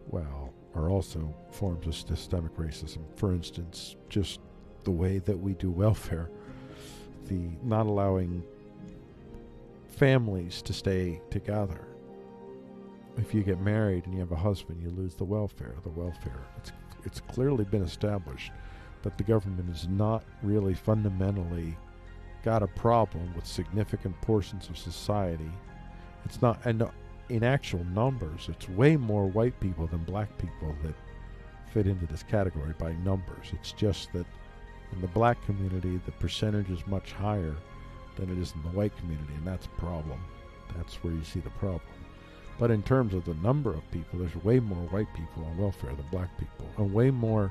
[SPEAKER 1] well, are also forms of systemic racism. For instance, just the way that we do welfare, the not allowing families to stay together. If you get married and you have a husband, you lose the welfare. It's clearly been established that the government is not really fundamentally got a problem with significant portions of society. It's not, and in actual numbers, it's way more white people than black people that fit into this category by numbers. It's just that in the black community, the percentage is much higher than it is in the white community, and that's a problem. That's where you see the problem. But in terms of the number of people, there's way more white people on welfare than black people, and way more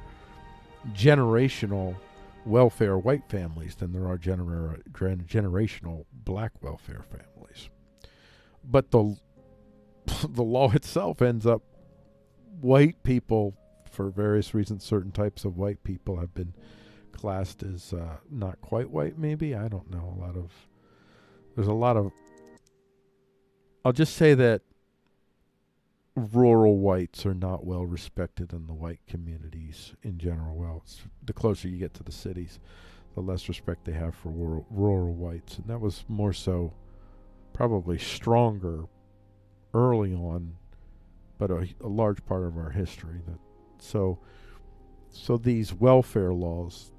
[SPEAKER 1] generational welfare white families than there are generational black welfare families. But the law itself ends up, white people, for various reasons, certain types of white people have been classed as not quite white, maybe. I don't know. There's a lot of, I'll just say that rural whites are not well respected in the white communities in general. Well, the closer you get to the cities, the less respect they have for rural whites. And that was more so, probably stronger early on, but a large part of our history. So these welfare laws,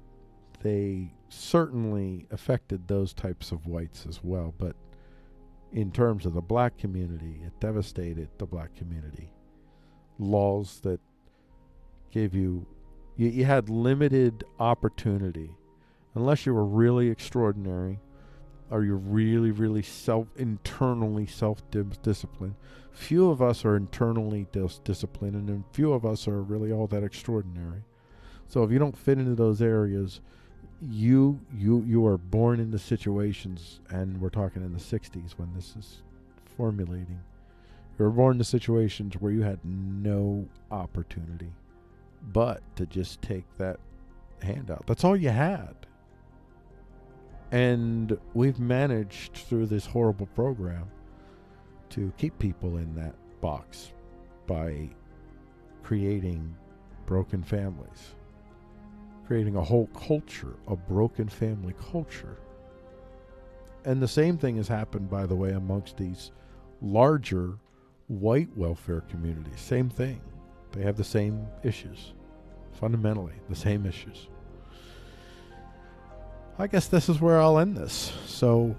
[SPEAKER 1] they certainly affected those types of whites as well, but in terms of the black community, it devastated the black community. Laws that gave you had limited opportunity, unless you were really extraordinary, or you're really, really internally self-disciplined. Few of us are internally disciplined, and few of us are really all that extraordinary. So if you don't fit into those areas, you are born into situations, and we're talking in the 60s when this is formulating. You were born into situations where you had no opportunity but to just take that handout. That's all you had. And we've managed through this horrible program to keep people in that box by creating broken families, creating a whole culture, a broken family culture. And the same thing has happened, by the way, amongst these larger white welfare communities. Same thing. They have the same issues, fundamentally the same issues. I guess this is where I'll end this. So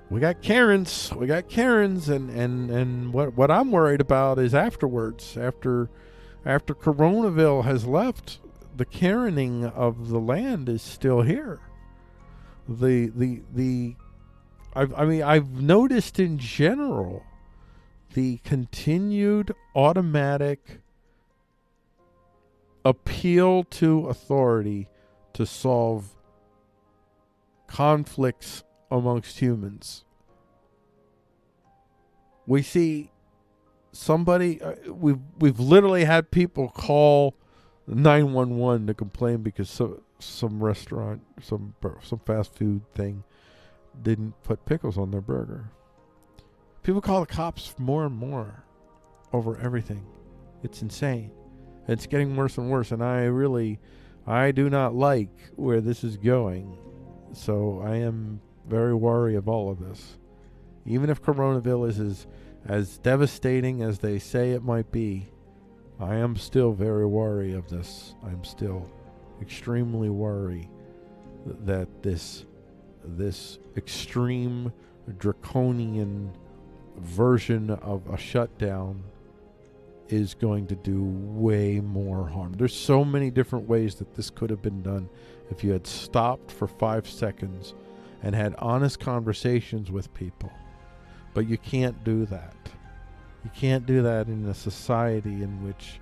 [SPEAKER 1] we got Karens, and what I'm worried about is afterwards, after Coronaville has left, the carening of the land is still here. I've noticed in general the continued automatic appeal to authority to solve conflicts amongst humans. We see somebody, we've literally had people call 911 to complain because some restaurant, some fast food thing didn't put pickles on their burger. People call the cops more and more over everything. It's insane. It's getting worse and worse, and I do not like where this is going. So I am very wary of all of this. Even if coronavirus is as devastating as they say it might be, I am still very wary of this. I'm still extremely worried that this extreme draconian version of a shutdown is going to do way more harm. There's so many different ways that this could have been done if you had stopped for 5 seconds and had honest conversations with people. But you can't do that. You can't do that in a society in which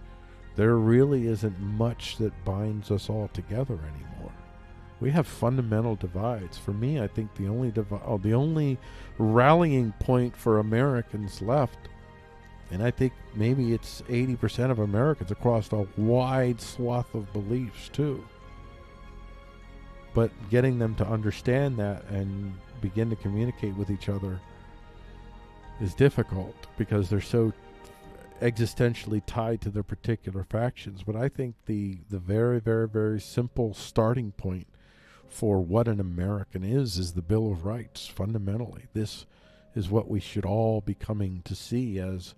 [SPEAKER 1] there really isn't much that binds us all together anymore. We have fundamental divides. For me, I think the only rallying point for Americans left, and I think maybe it's 80% of Americans across a wide swath of beliefs too. But getting them to understand that and begin to communicate with each other is difficult because they're so existentially tied to their particular factions. But I think the very, very, very simple starting point for what an American is the Bill of Rights. Fundamentally, this is what we should all be coming to see as.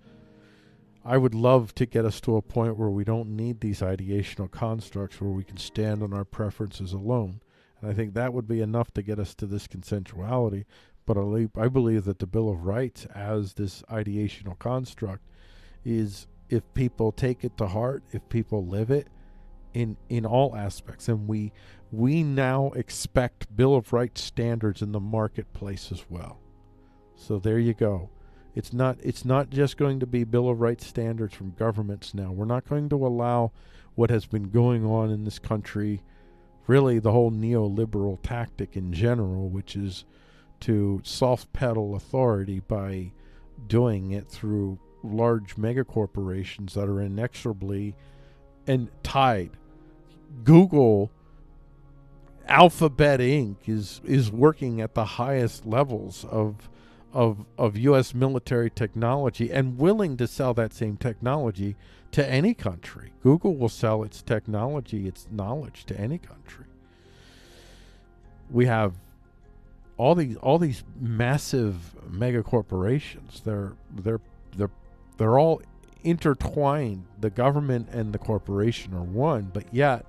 [SPEAKER 1] I would love to get us to a point where we don't need these ideational constructs, where we can stand on our preferences alone. And I think that would be enough to get us to this consensuality. But I believe that the Bill of Rights as this ideational construct is, if people take it to heart, if people live it in all aspects, and we now expect Bill of Rights standards in the marketplace as well. So there you go. It's not just going to be Bill of Rights standards from governments now. We're not going to allow what has been going on in this country, really the whole neoliberal tactic in general, which is to soft pedal authority by doing it through large megacorporations that are inexorably and tied. Google, Alphabet Inc. is working at the highest levels of U.S. military technology and willing to sell that same technology to any country. Google will sell its technology, its knowledge to any country. We have all these massive mega corporations. They're all intertwined. The government and the corporation are one, but yet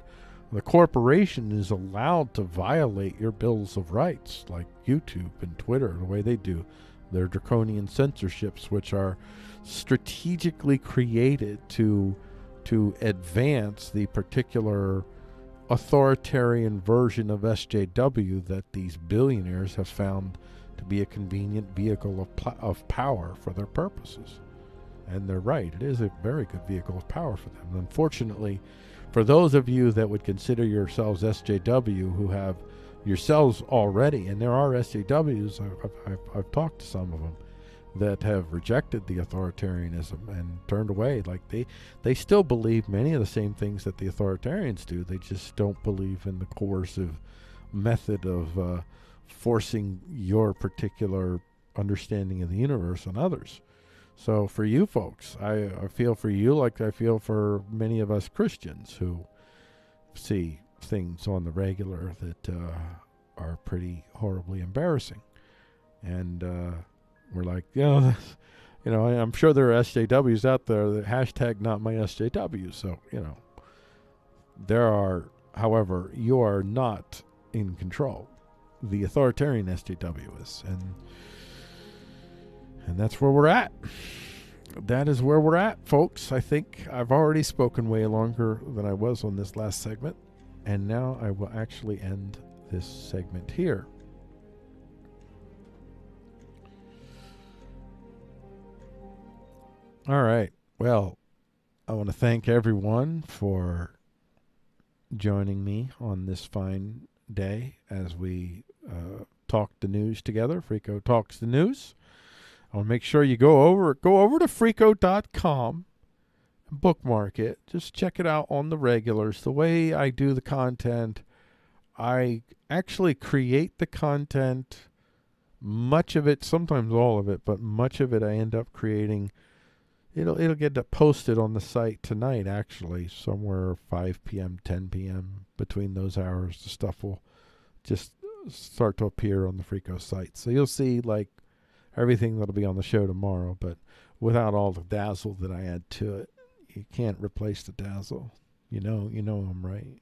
[SPEAKER 1] the corporation is allowed to violate your bills of rights, like YouTube and Twitter, the way they do. Their draconian censorships, which are strategically created to advance the particular authoritarian version of SJW that these billionaires have found to be a convenient vehicle of power for their purposes. And they're right. It is a very good vehicle of power for them. Unfortunately, for those of you that would consider yourselves SJW, who have yourselves already, and there are SJWs, I've talked to some of them, that have rejected the authoritarianism and turned away. Like they still believe many of the same things that the authoritarians do. They just don't believe in the coercive method of forcing your particular understanding of the universe on others. So for you folks, I feel for you like I feel for many of us Christians who see things on the regular that are pretty horribly embarrassing. And we're like, I'm sure there are SJWs out there that hashtag not my SJW. So, there are, however, you are not in control. The authoritarian SJW is. And that's where we're at. that is where we're at, folks. I think I've already spoken way longer than I was on this last segment, and now I will actually end this segment here. All right. Well, I want to thank everyone for joining me on this fine day as we talk the news together. Freeqo Talks the News. I want to make sure you go over to freeqo.com and bookmark it. Just check it out on the regulars. The way I do the content, I actually create the content, much of it, sometimes all of it, but much of it I end up creating. It'll get posted on the site tonight, actually, somewhere 5 p.m., 10 p.m. Between those hours, the stuff will just start to appear on the Freeqo site. So you'll see, like, everything that'll be on the show tomorrow, but without all the dazzle that I add to it. You can't replace the dazzle. You know I'm right.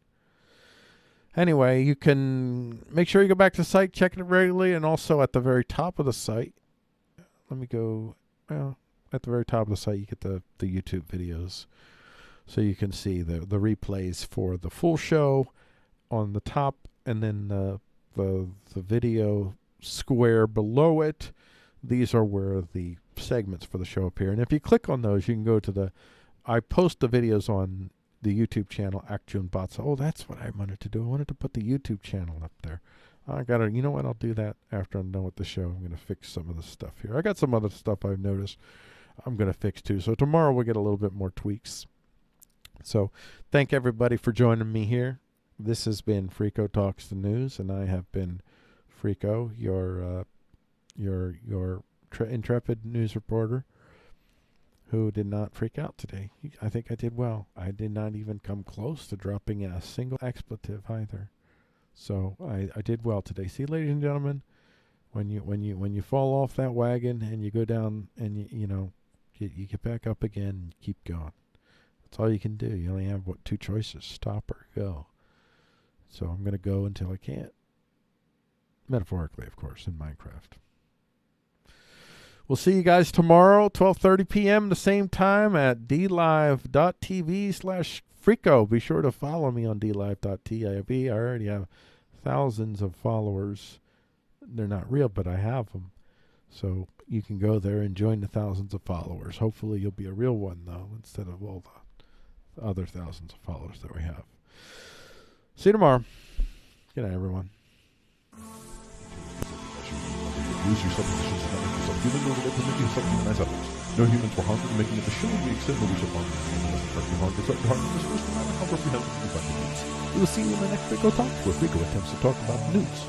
[SPEAKER 1] Anyway, you can make sure you go back to the site, check it regularly, and also at the very top of the site, let me go, well, at the very top of the site, you get the YouTube videos. So you can see the replays for the full show on the top, and then the video square below it. These are where the segments for the show appear. And if you click on those, you can go to I post the videos on the YouTube channel, Actun Bots. Oh, that's what I wanted to do. I wanted to put the YouTube channel up there. You know what? I'll do that after I'm done with the show. I'm going to fix some of the stuff here. I got some other stuff I've noticed I'm going to fix too. So tomorrow we'll get a little bit more tweaks. So thank everybody for joining me here. This has been Freeqo Talks the News, and I have been Freeqo, your intrepid news reporter who did not freak out today. I think I did well. I did not even come close to dropping a single expletive either. So I did well today. See, ladies and gentlemen, when you fall off that wagon and you go down and you get back up again and keep going. That's all you can do. You only have two choices: stop or go. So I'm going to go until I can't. Metaphorically, of course, in Minecraft. We'll see you guys tomorrow, 12:30 p.m. the same time at dlive.tv/Freeqo. Be sure to follow me on dlive.tv. I already have thousands of followers. They're not real, but I have them. So you can go there and join the thousands of followers. Hopefully you'll be a real one, though, instead of all the other thousands of followers that we have. See you tomorrow. Good night, everyone.
[SPEAKER 2] Use your suppositions to not make yourself human, nor will they permit you to humanize others. No humans were harmed in the making of the show, and we extend no wish of harm. Unless directly harmed or threatened harm, this first will not comprehend the news. We will see you in the next Freeqo Talk, where Freeqo attempts to talk about the news.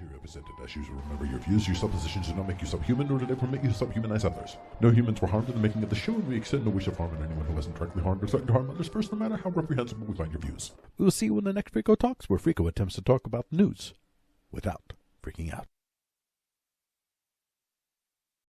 [SPEAKER 2] material presented as usual. Remember, your views, your suppositions do not make you subhuman, nor do they permit you to subhumanize others. No humans were harmed in the making of the show, and we extend no wish of harm in anyone who hasn't directly harmed or threatened to harm others first, no matter how reprehensible we find your views.
[SPEAKER 3] We will see you in the next Freeqo Talks, where Freeqo attempts to talk about news without freaking out.